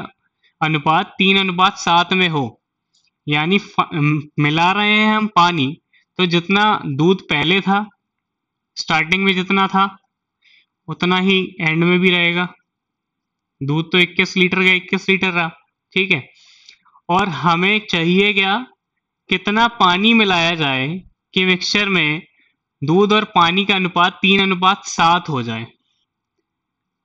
अनुपात 3:7 में हो। यानी मिला रहे हैं हम पानी, तो जितना दूध पहले था स्टार्टिंग में जितना था उतना ही एंड में भी रहेगा। दूध तो 21 लीटर का 21 लीटर रहा। ठीक है, और हमें चाहिए क्या, कितना पानी मिलाया जाए कि मिक्सचर में दूध और पानी का अनुपात 3:7 हो जाए।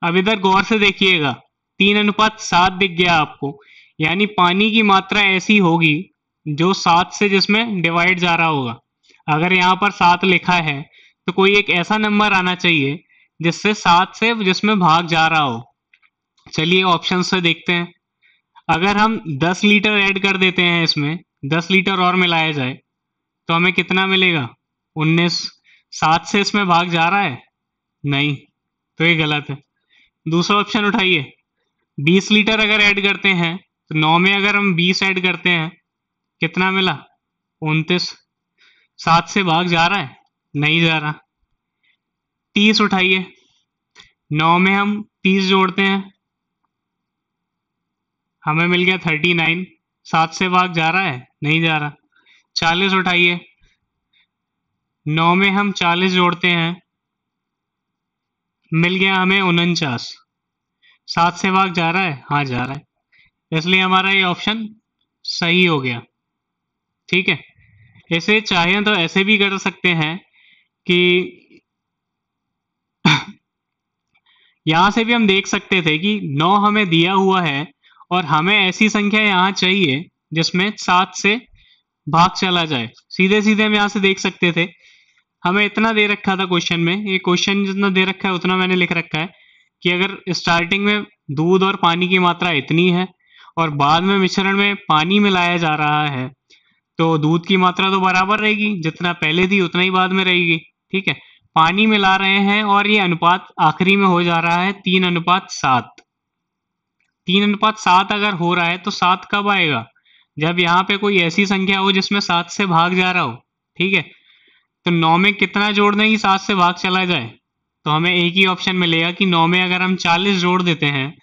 अब इधर गौर से देखिएगा, 3:7 दिख गया आपको, यानी पानी की मात्रा ऐसी होगी जो 7 से जिसमें डिवाइड जा रहा होगा। अगर यहाँ पर 7 लिखा है तो कोई एक ऐसा नंबर आना चाहिए जिससे 7 से जिसमें भाग जा रहा हो। चलिए ऑप्शन से देखते हैं। अगर हम 10 लीटर ऐड कर देते हैं, इसमें 10 लीटर और मिलाया जाए तो हमें कितना मिलेगा, 19। 7 से इसमें भाग जा रहा है नहीं, तो ये गलत है। दूसरा ऑप्शन उठाइए, 20 लीटर अगर ऐड करते हैं तो 9 में अगर हम 20 ऐड करते हैं कितना मिला, 29। 7 से भाग जा रहा है नहीं जा रहा। 30 उठाइए, 9 में हम 30 जोड़ते हैं हमें मिल गया 39। 7 से भाग जा रहा है नहीं जा रहा। 40 उठाइए, 9 में हम 40 जोड़ते हैं मिल गया हमें 49। 7 से भाग जा रहा है, हाँ जा रहा है, इसलिए हमारा ये ऑप्शन सही हो गया। ठीक है, ऐसे चाहे तो ऐसे भी कर सकते हैं कि यहां से भी हम देख सकते थे कि 9 हमें दिया हुआ है और हमें ऐसी संख्या यहां चाहिए जिसमें 7 से भाग चला जाए। सीधे सीधे हम यहां से देख सकते थे, हमें इतना दे रखा था क्वेश्चन में, ये क्वेश्चन जितना दे रखा है उतना मैंने लिख रखा है कि अगर स्टार्टिंग में दूध और पानी की मात्रा इतनी है और बाद में मिश्रण में पानी मिलाया जा रहा है तो दूध की मात्रा तो बराबर रहेगी, जितना पहले थी उतना ही बाद में रहेगी। ठीक है, पानी मिला रहे हैं और ये अनुपात आखिरी में हो जा रहा है 3:7। 3:7 अगर हो रहा है तो 7 कब आएगा, जब यहाँ पे कोई ऐसी संख्या हो जिसमें 7 से भाग जा रहा हो। ठीक है, तो 9 में कितना जोड़ दें कि 7 से भाग चला जाए, तो हमें एक ही ऑप्शन मिलेगा कि 9 में अगर हम 40 जोड़ देते हैं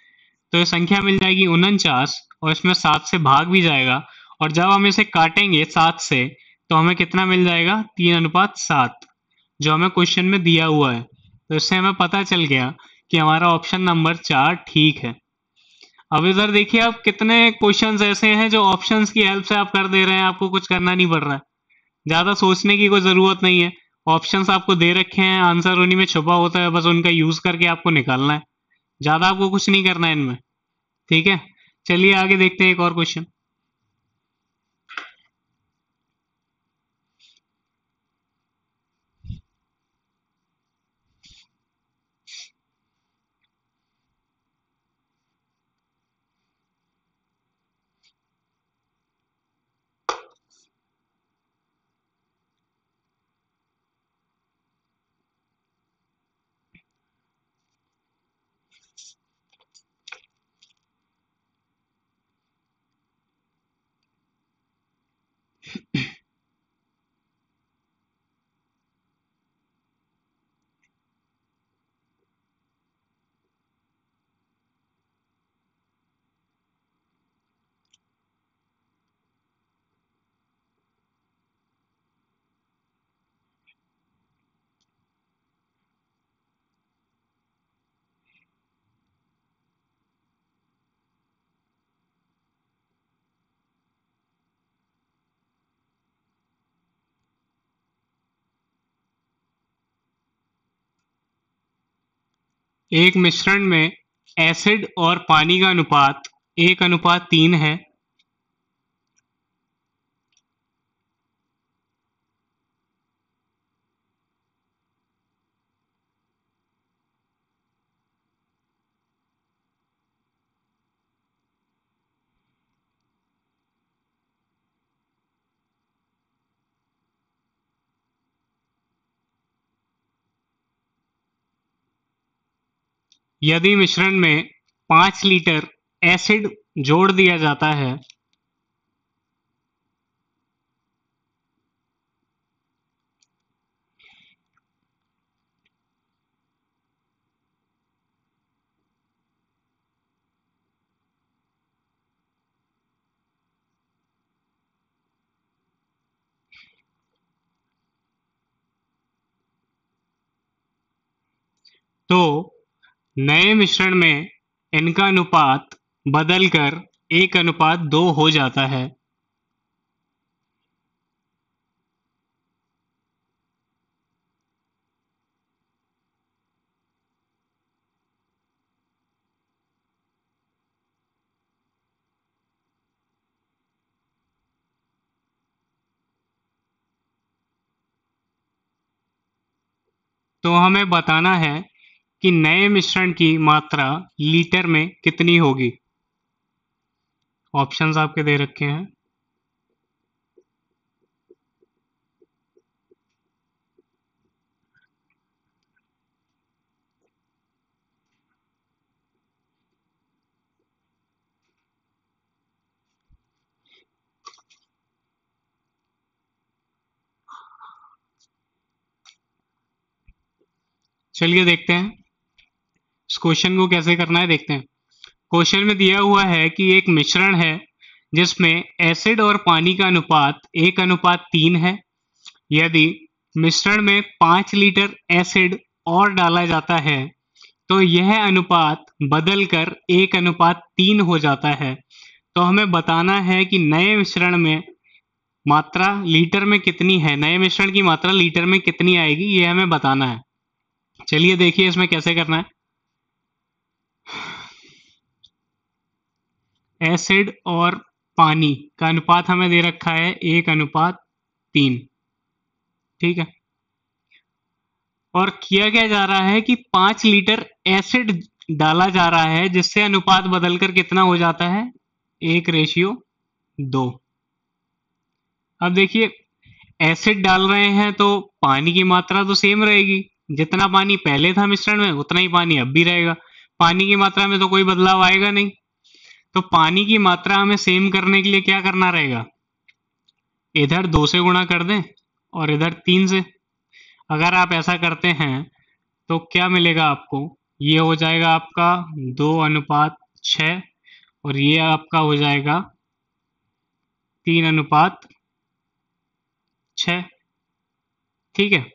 तो ये संख्या मिल जाएगी 49 और इसमें 7 से भाग भी जाएगा, और जब हम इसे काटेंगे 7 से तो हमें कितना मिल जाएगा, 3:7, जो हमें क्वेश्चन में दिया हुआ है। तो इससे हमें पता चल गया कि हमारा ऑप्शन नंबर 4 ठीक है। अब इधर देखिए, आप कितने क्वेश्चंस ऐसे हैं जो ऑप्शंस की हेल्प से आप कर दे रहे हैं, आपको कुछ करना नहीं पड़ रहा है, ज्यादा सोचने की कोई जरूरत नहीं है। ऑप्शंस आपको दे रखे हैं, आंसर उन्हीं में छुपा होता है, बस उनका यूज करके आपको निकालना है, ज्यादा आपको कुछ नहीं करना है इनमें। ठीक है, चलिए आगे देखते हैं एक और क्वेश्चन। एक मिश्रण में एसिड और पानी का अनुपात 1:3 है। यदि मिश्रण में 5 लीटर एसिड जोड़ दिया जाता है तो नए मिश्रण में इनका अनुपात बदलकर 1:2 हो जाता है। तो हमें बताना है कि नए मिश्रण की मात्रा लीटर में कितनी होगी। ऑप्शंस आपके दे रखे हैं। चलिए देखते हैं इस क्वेश्चन को कैसे करना है, देखते हैं। क्वेश्चन में दिया हुआ है कि एक मिश्रण है जिसमें एसिड और पानी का अनुपात 1:3 है। यदि मिश्रण में 5 लीटर एसिड और डाला जाता है तो यह अनुपात बदलकर 1:3 हो जाता है। तो हमें बताना है कि नए मिश्रण में मात्रा लीटर में कितनी है, नए मिश्रण की मात्रा लीटर में कितनी आएगी, ये हमें बताना है। चलिए देखिए इसमें कैसे करना है। एसिड और पानी का अनुपात हमें दे रखा है 1:3। ठीक है, और किया क्या जा रहा है कि 5 लीटर एसिड डाला जा रहा है जिससे अनुपात बदलकर कितना हो जाता है, 1:2। अब देखिए एसिड डाल रहे हैं तो पानी की मात्रा तो सेम रहेगी, जितना पानी पहले था मिश्रण में उतना ही पानी अब भी रहेगा। पानी की मात्रा में तो कोई बदलाव आएगा नहीं। तो पानी की मात्रा हमें सेम करने के लिए क्या करना रहेगा, इधर 2 से गुणा कर दें और इधर 3 से। अगर आप ऐसा करते हैं तो क्या मिलेगा आपको, ये हो जाएगा आपका 2:6 और ये आपका हो जाएगा 3:6। ठीक है,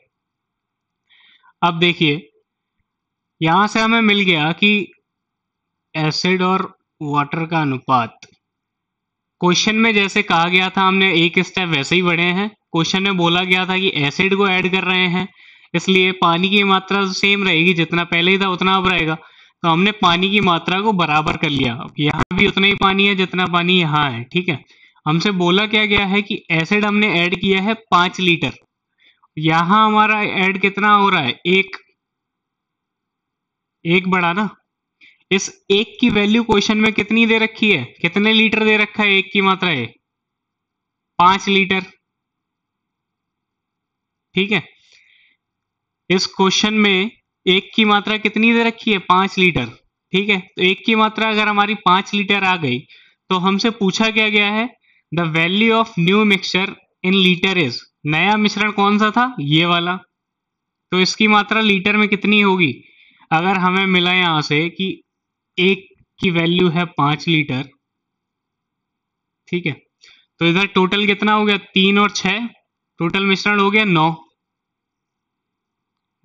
अब देखिए यहां से हमें मिल गया कि एसिड और वाटर का अनुपात क्वेश्चन में जैसे कहा गया था, हमने एक स्टेप वैसे ही बढ़े हैं। क्वेश्चन में बोला गया था कि एसिड को ऐड कर रहे हैं इसलिए पानी की मात्रा सेम रहेगी, जितना पहले ही था उतना अब रहेगा। तो हमने पानी की मात्रा को बराबर कर लिया। अब यहाँ भी उतना ही पानी है जितना पानी यहाँ है। ठीक है, हमसे बोला क्या गया है कि एसिड हमने ऐड किया है 5 लीटर। यहाँ हमारा ऐड कितना हो रहा है, एक बढ़ा ना। इस एक की वैल्यू क्वेश्चन में कितनी दे रखी है, कितने लीटर दे रखा है, एक की मात्रा है 5 लीटर। ठीक है, इस क्वेश्चन में एक की मात्रा कितनी दे रखी है, 5 लीटर। ठीक है, तो एक की मात्रा अगर हमारी 5 लीटर आ गई तो हमसे पूछा क्या गया है, the value of new mixture in litre is, नया मिश्रण कौन सा था, ये वाला। तो इसकी मात्रा लीटर में कितनी होगी। अगर हमें मिला यहां से कि एक की वैल्यू है 5 लीटर। ठीक है, तो इधर टोटल कितना हो गया, 3 और 6, टोटल मिश्रण हो गया 9।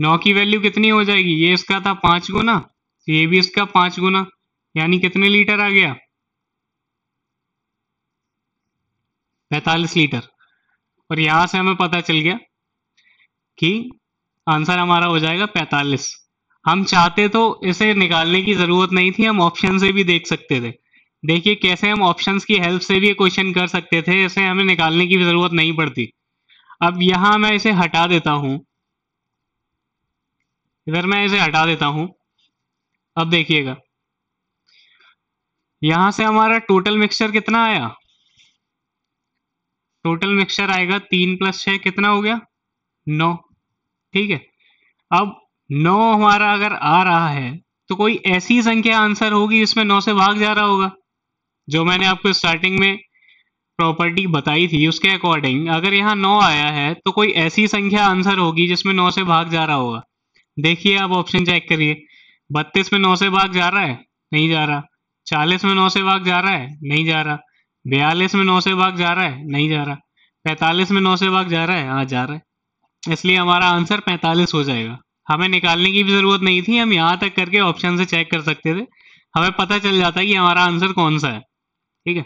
9 की वैल्यू कितनी हो जाएगी, ये इसका था 5 गुना, ये भी इसका 5 गुना, यानी कितने लीटर आ गया, 45 लीटर। और यहां से हमें पता चल गया कि आंसर हमारा हो जाएगा 45। हम चाहते तो इसे निकालने की जरूरत नहीं थी, हम ऑप्शन से भी देख सकते थे। देखिए कैसे हम ऑप्शंस की हेल्प से भी ये क्वेश्चन कर सकते थे, इसे हमें निकालने की जरूरत नहीं पड़ती। अब यहां मैं इसे हटा देता हूं, इधर मैं इसे हटा देता हूं। अब देखिएगा यहां से हमारा टोटल मिक्सचर कितना आया, टोटल मिक्सचर आएगा 3 + 6 कितना हो गया, 9। ठीक है, अब 9 हमारा अगर आ रहा है तो कोई ऐसी संख्या आंसर होगी जिसमें 9 से भाग जा रहा होगा। जो मैंने आपको स्टार्टिंग में प्रॉपर्टी बताई थी उसके अकॉर्डिंग अगर यहाँ 9 आया है तो कोई ऐसी संख्या आंसर होगी जिसमें 9 से भाग जा रहा होगा। देखिए आप ऑप्शन चेक करिए। 32 में 9 से भाग जा रहा है, नहीं जा रहा। 40 में 9 से भाग जा रहा है, नहीं जा रहा। 42 में 9 से भाग जा रहा है, नहीं जा रहा। 45 में 9 से भाग जा रहा है, हाँ जा रहा है। इसलिए हमारा आंसर 45 हो जाएगा। हमें निकालने की भी जरूरत नहीं थी, हम यहाँ तक करके ऑप्शन से चेक कर सकते थे। हमें पता चल जाता है कि हमारा आंसर कौन सा है। ठीक है,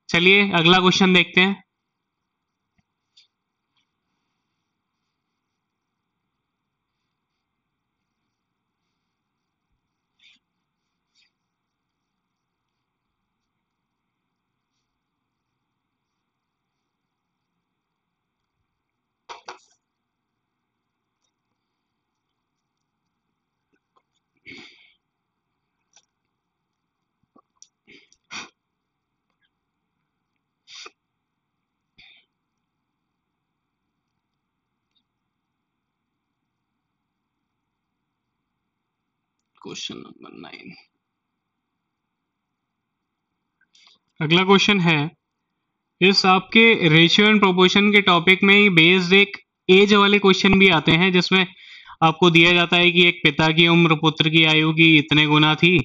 चलिए अगला क्वेश्चन देखते हैं। Question number 9। अगला क्वेश्चन है, इस आपके रेशियो एंड प्रोपोर्शन के टॉपिक में ही बेस्ड एक एज वाले क्वेश्चन भी आते हैं जिसमें आपको दिया जाता है कि एक पिता की उम्र पुत्र की आयु की इतने गुना थी,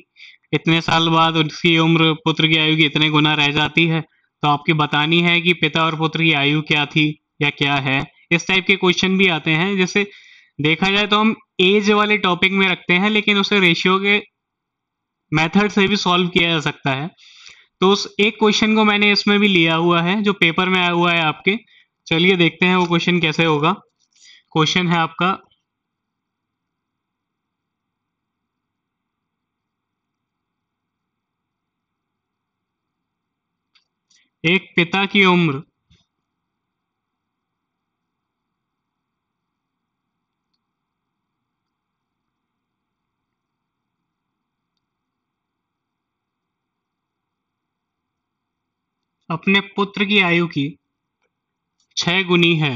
इतने साल बाद उसकी उम्र पुत्र की आयु की इतने गुना रह जाती है, तो आपकी बतानी है कि पिता और पुत्र की आयु क्या थी या क्या है। इस टाइप के क्वेश्चन भी आते हैं। जैसे देखा जाए तो हम एज वाले टॉपिक में रखते हैं लेकिन उसे रेशियो के मेथड से भी सॉल्व किया जा सकता है। तो उस एक क्वेश्चन को मैंने इसमें भी लिया हुआ है जो पेपर में आया हुआ है आपके। चलिए देखते हैं वो क्वेश्चन कैसे होगा। क्वेश्चन है आपका, एक पिता की उम्र अपने पुत्र की आयु की 6 गुनी है।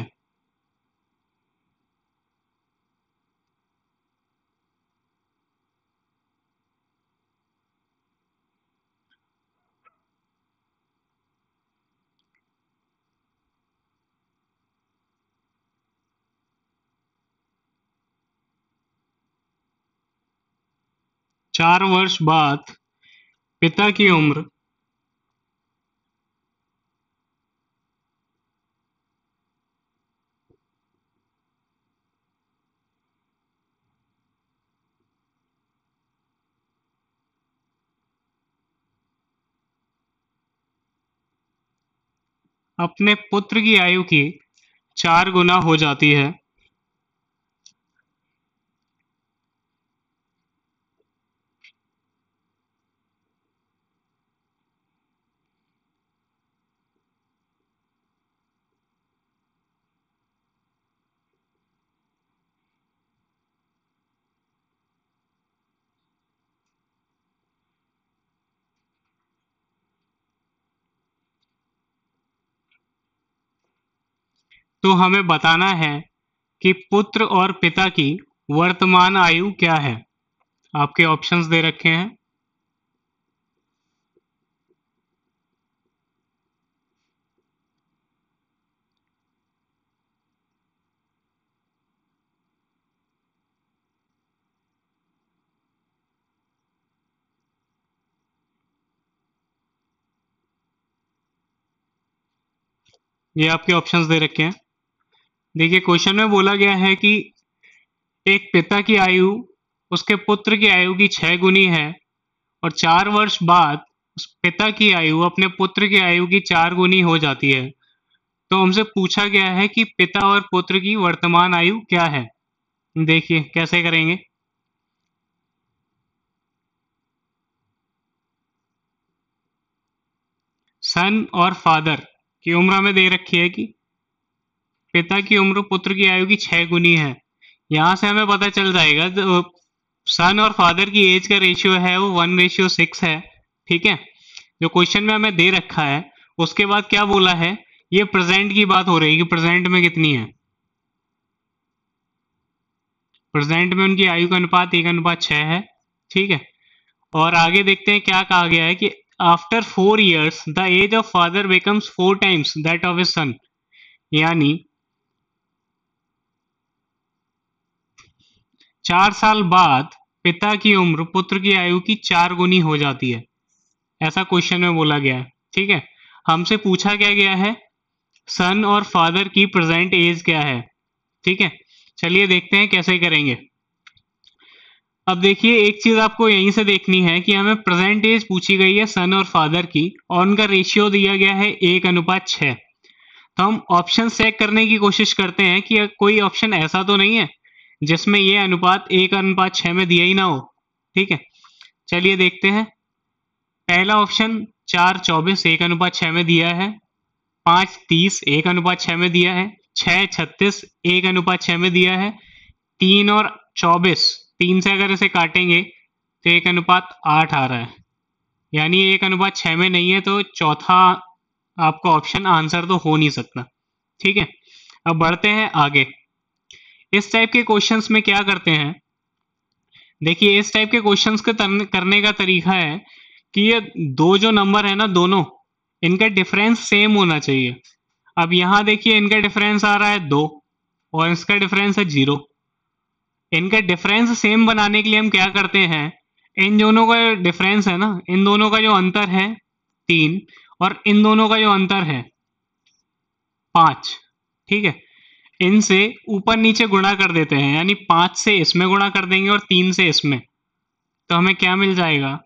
चार वर्ष बाद पिता की उम्र अपने पुत्र की आयु की 4 गुना हो जाती है। तो हमें बताना है कि पुत्र और पिता की वर्तमान आयु क्या है। आपके ऑप्शंस दे रखे हैं। ये आपके ऑप्शंस दे रखे हैं। देखिए क्वेश्चन में बोला गया है कि एक पिता की आयु उसके पुत्र की आयु की 6 गुनी है और 4 वर्ष बाद उस पिता की आयु अपने पुत्र की आयु की 4 गुनी हो जाती है। तो हमसे पूछा गया है कि पिता और पुत्र की वर्तमान आयु क्या है। देखिए कैसे करेंगे। सन और फादर की उम्र हमें दे रखी है कि पिता की उम्र पुत्र की आयु की 6 गुनी है। यहां से हमें पता चल जाएगा सन और फादर की एज का रेशियो है वो 1:6 है। ठीक है, जो क्वेश्चन में हमें दे रखा है उसके बाद क्या बोला है, ये प्रेजेंट की बात हो रही है कि प्रेजेंट में कितनी है। प्रेजेंट में उनकी आयु का अनुपात 1:6 है। ठीक है। और आगे देखते हैं क्या कहा गया है कि after 4 years the age of father becomes 4 times that of his son, यानी 4 साल बाद पिता की उम्र पुत्र की आयु की 4 गुनी हो जाती है, ऐसा क्वेश्चन में बोला गया है। ठीक है, हमसे पूछा क्या गया है, सन और फादर की प्रेजेंट एज क्या है। ठीक है, चलिए देखते हैं कैसे करेंगे। अब देखिए, एक चीज आपको यहीं से देखनी है कि हमें प्रेजेंट एज पूछी गई है सन और फादर की, और उनका रेशियो दिया गया है 1:6। तो हम ऑप्शन चेक करने की कोशिश करते हैं कि कोई ऑप्शन ऐसा तो नहीं है जिसमें ये अनुपात 1:6 में दिया ही ना हो। ठीक है, चलिए देखते हैं। पहला ऑप्शन 4:24 1:6 में दिया है, 5:30 1:6 में दिया है, 6:36 1:6 में दिया है, 3 और 24, 3 से अगर इसे काटेंगे तो 1:8 आ रहा है, यानी 1:6 में नहीं है, तो चौथा आपका ऑप्शन आंसर तो हो नहीं सकता। ठीक है, अब बढ़ते हैं आगे। इस टाइप के क्वेश्चंस में क्या करते हैं, देखिए इस टाइप के क्वेश्चंस के करने का तरीका है कि ये दो जो नंबर है ना, दोनों इनका डिफरेंस सेम होना चाहिए। अब यहां देखिए इनका डिफरेंस आ रहा है 2 और इसका डिफरेंस है 0। इनका डिफरेंस सेम बनाने के लिए हम क्या करते हैं, इन दोनों का डिफरेंस है ना, इन दोनों का जो अंतर है 3, और इन दोनों का जो अंतर है 5, ठीक है, इनसे ऊपर नीचे गुणा कर देते हैं, यानी 5 से इसमें गुणा कर देंगे और 3 से इसमें, तो हमें क्या मिल जाएगा,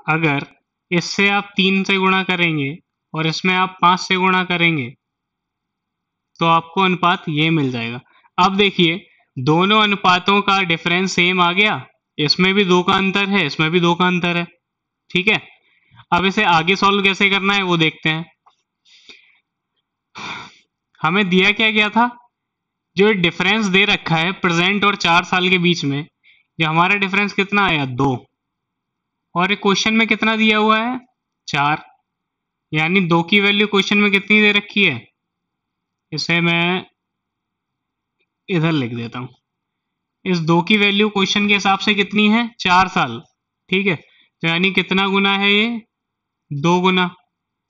अगर इससे आप 3 से गुणा करेंगे और इसमें आप 5 से गुणा करेंगे तो आपको अनुपात ये मिल जाएगा। अब देखिए, दोनों अनुपातों का डिफरेंस सेम आ गया, इसमें भी 2 का अंतर है, इसमें भी 2 का अंतर है। ठीक है, अब इसे आगे सॉल्व कैसे करना है वो देखते हैं। हमें दिया क्या गया था, जो डिफरेंस दे रखा है प्रेजेंट और 4 साल के बीच में, ये हमारा डिफरेंस कितना आया 2, और एक क्वेश्चन में कितना दिया हुआ है 4, यानी 2 की वैल्यू क्वेश्चन में कितनी दे रखी है, इसे मैं इधर लिख देता हूं। इस 2 की वैल्यू क्वेश्चन के हिसाब से कितनी है 4 साल। ठीक है, तो यानी कितना गुना है ये, 2 गुना।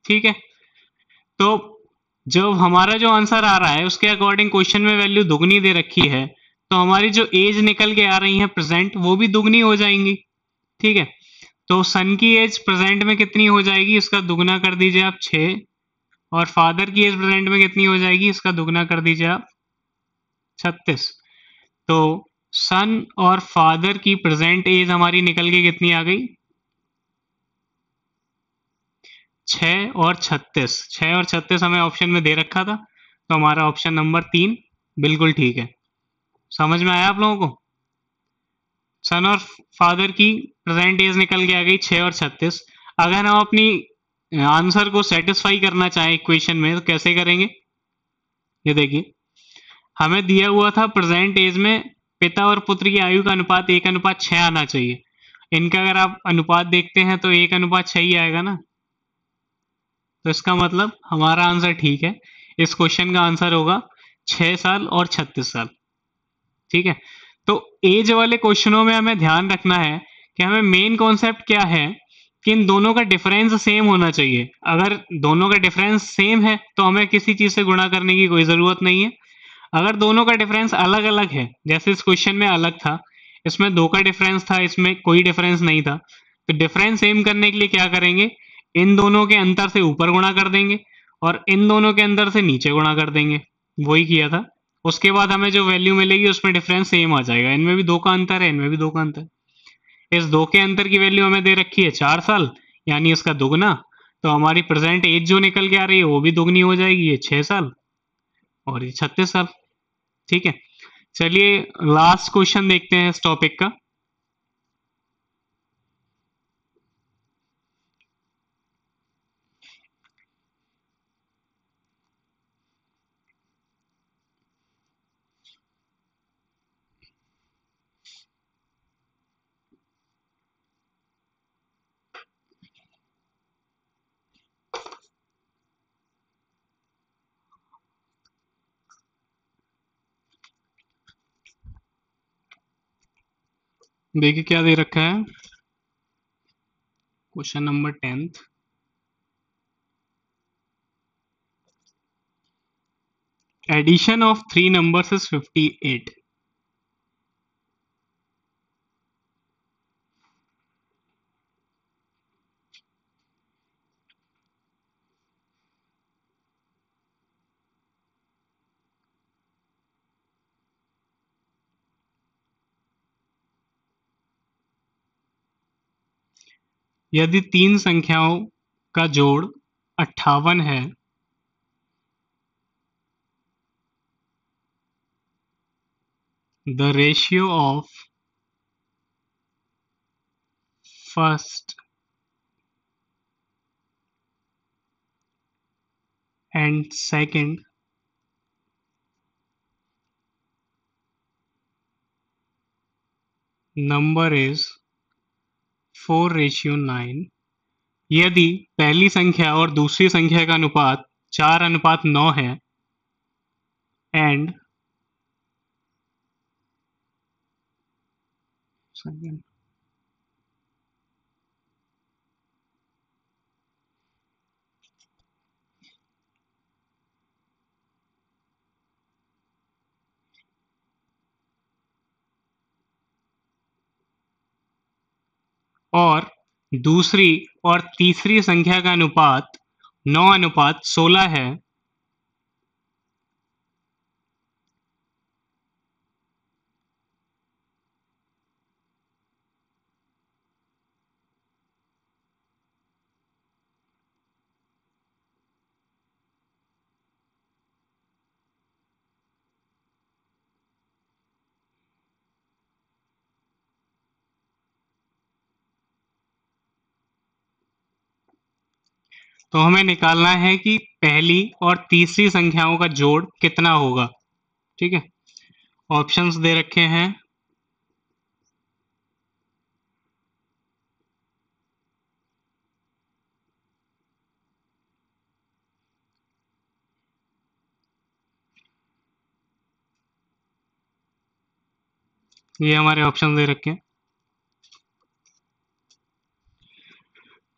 ठीक है, तो जब हमारा जो आंसर आ रहा है उसके अकॉर्डिंग क्वेश्चन में वैल्यू दुगनी दे रखी है, तो हमारी जो एज निकल के आ रही है प्रेजेंट, वो भी दुगनी हो जाएंगी। ठीक है, तो सन की एज प्रेजेंट में कितनी हो जाएगी, इसका दुगना कर दीजिए आप 6, और फादर की एज प्रेजेंट में कितनी हो जाएगी, इसका दुगना कर दीजिए आप 36। तो सन और फादर की प्रेजेंट एज हमारी निकल के कितनी आ गई, 6 और 36। 6 और 36 हमें ऑप्शन में दे रखा था, तो हमारा ऑप्शन नंबर 3 बिल्कुल ठीक है। समझ में आया आप लोगों को, सन और फादर की प्रेजेंट एज निकल के आ गई 6 और 36। अगर हम अपनी आंसर को सेटिस्फाई करना चाहें इक्वेशन में, तो कैसे करेंगे, ये देखिए, हमें दिया हुआ था प्रेजेंट एज में पिता और पुत्र की आयु का अनुपात 1:6 आना चाहिए। इनका अगर आप अनुपात देखते हैं तो 1:6 ही आएगा ना, तो इसका मतलब हमारा आंसर ठीक है। इस क्वेश्चन का आंसर होगा 6 साल और 36 साल। ठीक है, तो एज वाले क्वेश्चनों में हमें ध्यान रखना है कि हमें मेन कॉन्सेप्ट क्या है कि इन दोनों का डिफरेंस सेम होना चाहिए। अगर दोनों का डिफरेंस सेम है तो हमें किसी चीज से गुणा करने की कोई जरूरत नहीं है। अगर दोनों का डिफरेंस अलग अलग है, जैसे इस क्वेश्चन में अलग था, इसमें 2 का डिफरेंस था, इसमें कोई डिफरेंस नहीं था, तो डिफरेंस सेम करने के लिए क्या करेंगे, इन दोनों के अंतर से ऊपर गुणा कर देंगे और इन दोनों के अंतर से नीचे गुणा कर देंगे, वही किया था। उसके बाद हमें जो वैल्यू मिलेगी उसमें डिफरेंस सेम आ जाएगा, इनमें भी 2 का अंतर है, इनमें भी 2 का अंतर। इस 2 के अंतर की वैल्यू हमें दे रखी है 4 साल, यानी इसका दुगना, तो हमारी प्रेजेंट एज जो निकल के आ रही है वो भी दुगनी हो जाएगी, ये 6 साल और ये 36 साल। ठीक है, चलिए लास्ट क्वेश्चन देखते हैं इस टॉपिक का। देखिए क्या दे रखा है, question number 10th। Addition of 3 numbers is 58। यदि 3 संख्याओं का जोड़ 58 है, the ratio of first and second number is 4:9। यदि पहली संख्या और दूसरी संख्या का अनुपात 4:9 है, एंड सेकंड और दूसरी और तीसरी संख्या का अनुपात 9:16 है, तो हमें निकालना है कि पहली और तीसरी संख्याओं का जोड़ कितना होगा। ठीक है, ऑप्शंस दे रखे हैं। ये हमारे ऑप्शन दे रखे हैं।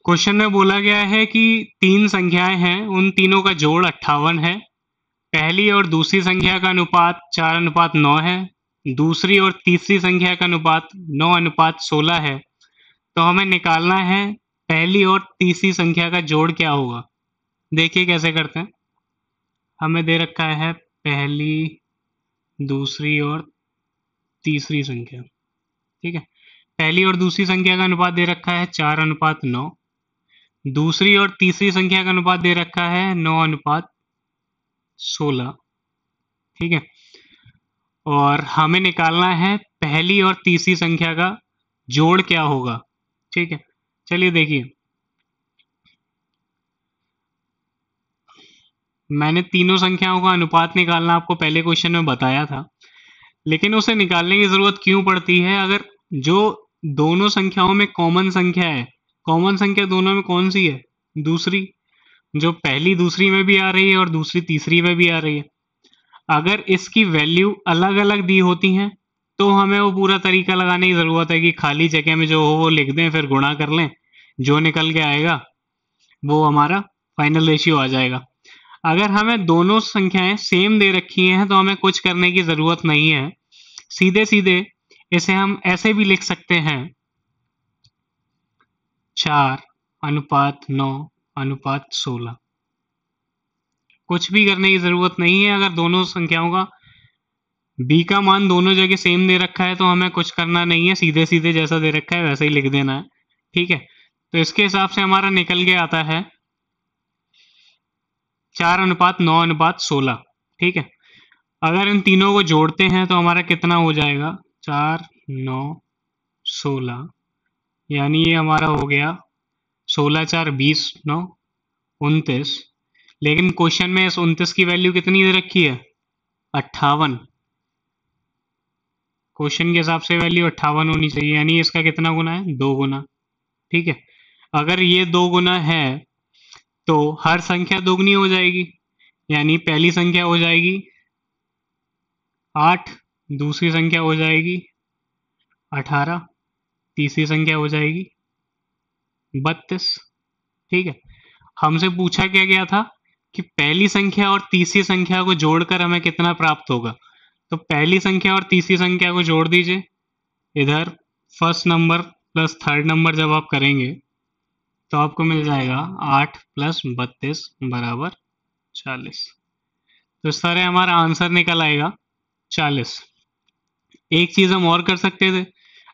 क्वेश्चन में बोला गया है कि 3 संख्याएं हैं, उन तीनों का जोड़ 58 है। पहली और दूसरी संख्या का अनुपात 4:9 है। दूसरी और तीसरी संख्या का अनुपात 9:16 है। तो हमें निकालना है पहली और तीसरी संख्या का जोड़ क्या होगा। देखिए कैसे करते हैं। हमें दे रखा है पहली, दूसरी और तीसरी संख्या। ठीक है, पहली और दूसरी संख्या का अनुपात दे रखा है 4:9। दूसरी और तीसरी संख्या का अनुपात दे रखा है 9:16। ठीक है, और हमें निकालना है पहली और तीसरी संख्या का जोड़ क्या होगा। ठीक है, चलिए देखिए, मैंने तीनों संख्याओं का अनुपात निकालना आपको पहले क्वेश्चन में बताया था, लेकिन उसे निकालने की जरूरत क्यों पड़ती है। अगर जो दोनों संख्याओं में कॉमन संख्या है, कॉमन संख्या दोनों में कौन सी है, दूसरी, जो पहली दूसरी में भी आ रही है और दूसरी तीसरी में भी आ रही है। अगर इसकी वैल्यू अलग अलग दी होती हैं तो हमें वो पूरा तरीका लगाने की ज़रूरत है कि खाली जगह में जो हो वो लिख दें, फिर गुणा कर लें, जो निकल के आएगा वो हमारा फाइनल रेशियो आ जाएगा। अगर हमें दोनों संख्याएं सेम दे रखी हैं तो हमें कुछ करने की ज़रूरत नहीं है। सीधे सीधे इसे हम ऐसे भी लिख सकते हैं, 4:9:16। कुछ भी करने की ज़रूरत नहीं है। अगर दोनों संख्याओं का b का मान दोनों जगह सेम दे रखा है तो हमें कुछ करना नहीं है, सीधे सीधे जैसा दे रखा है वैसे ही लिख देना है। ठीक है, तो इसके हिसाब से हमारा निकल के आता है 4:9:16। ठीक है, अगर इन तीनों को जोड़ते हैं तो हमारा कितना हो जाएगा, 4:9:16, यानी ये हमारा हो गया 16×4=20, 9, 29। लेकिन क्वेश्चन में इस 29 की वैल्यू कितनी दे रखी है, 58। क्वेश्चन के हिसाब से वैल्यू 58 होनी चाहिए, यानी इसका कितना गुना है, 2 गुना। ठीक है, अगर ये 2 गुना है तो हर संख्या दोगुनी हो जाएगी, यानी पहली संख्या हो जाएगी 8, दूसरी संख्या हो जाएगी 18, तीसरी संख्या हो जाएगी 32। ठीक है, हमसे पूछा क्या गया था कि पहली संख्या और तीसरी संख्या को जोड़कर हमें कितना प्राप्त होगा। तो पहली संख्या और तीसरी संख्या को जोड़ दीजिए, इधर first number plus third number जब आप करेंगे तो आपको मिल जाएगा 8 प्लस 32 बराबर 40। तो इस तरह हमारा आंसर निकल आएगा 40। एक चीज हम और कर सकते थे,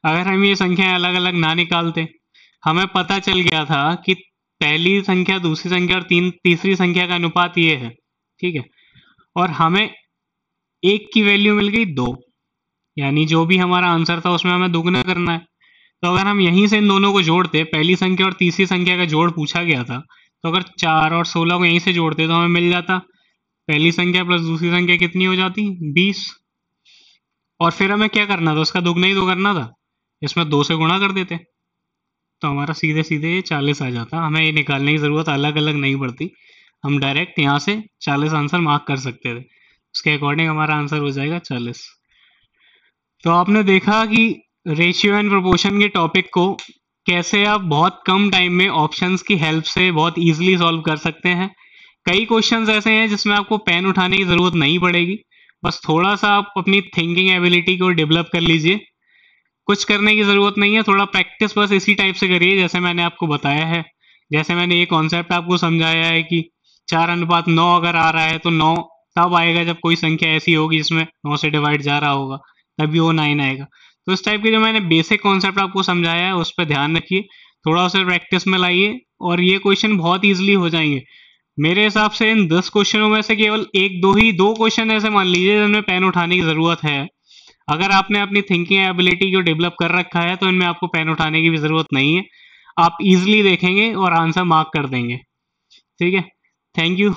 अगर हम ये संख्याएं अलग अलग ना निकालते, हमें पता चल गया था कि पहली संख्या दूसरी संख्या और तीसरी संख्या का अनुपात ये है। ठीक है, और हमें एक की वैल्यू मिल गई 2, यानी जो भी हमारा आंसर था उसमें हमें दुगना करना है। तो अगर हम यहीं से इन दोनों को जोड़ते, पहली संख्या और तीसरी संख्या का जोड़ पूछा गया था, तो अगर 4 और 16 को यहीं से जोड़ते तो हमें मिल जाता पहली संख्या प्लस दूसरी संख्या कितनी हो जाती 20। और फिर हमें क्या करना था, उसका दुगना ही तो करना था, इसमें 2 से गुणा कर देते तो हमारा सीधे सीधे ये 40 आ जाता। हमें ये निकालने की ज़रूरत अलग अलग नहीं पड़ती, हम डायरेक्ट यहाँ से 40 आंसर मार्क कर सकते थे, उसके अकॉर्डिंग हमारा आंसर हो जाएगा 40। तो आपने देखा कि रेशियो एंड प्रोपोर्शन के टॉपिक को कैसे आप बहुत कम टाइम में ऑप्शंस की हेल्प से बहुत इजीली सॉल्व कर सकते हैं। कई क्वेश्चंस ऐसे हैं जिसमें आपको पेन उठाने की ज़रूरत नहीं पड़ेगी, बस थोड़ा सा आप अपनी थिंकिंग एबिलिटी को डेवलप कर लीजिए। कुछ करने की ज़रूरत नहीं है, थोड़ा प्रैक्टिस बस इसी टाइप से करिए जैसे मैंने आपको बताया है। जैसे मैंने ये कॉन्सेप्ट आपको समझाया है कि 4:9 अगर आ रहा है तो 9 तब आएगा जब कोई संख्या ऐसी होगी जिसमें 9 से डिवाइड जा रहा होगा, तभी वो 9 आएगा। तो इस टाइप के जो मैंने बेसिक कॉन्सेप्ट आपको समझाया है उस पर ध्यान रखिए, थोड़ा उसे प्रैक्टिस में लाइए और ये क्वेश्चन बहुत ईजिली हो जाएंगे। मेरे हिसाब से इन 10 क्वेश्चनों में से केवल एक दो क्वेश्चन ऐसे मान लीजिए जिनमें पेन उठाने की ज़रूरत है। अगर आपने अपनी थिंकिंग एबिलिटी को डेवलप कर रखा है तो इनमें आपको पेन उठाने की भी ज़रूरत नहीं है, आप इजीली देखेंगे और आंसर मार्क कर देंगे। ठीक है, थैंक यू।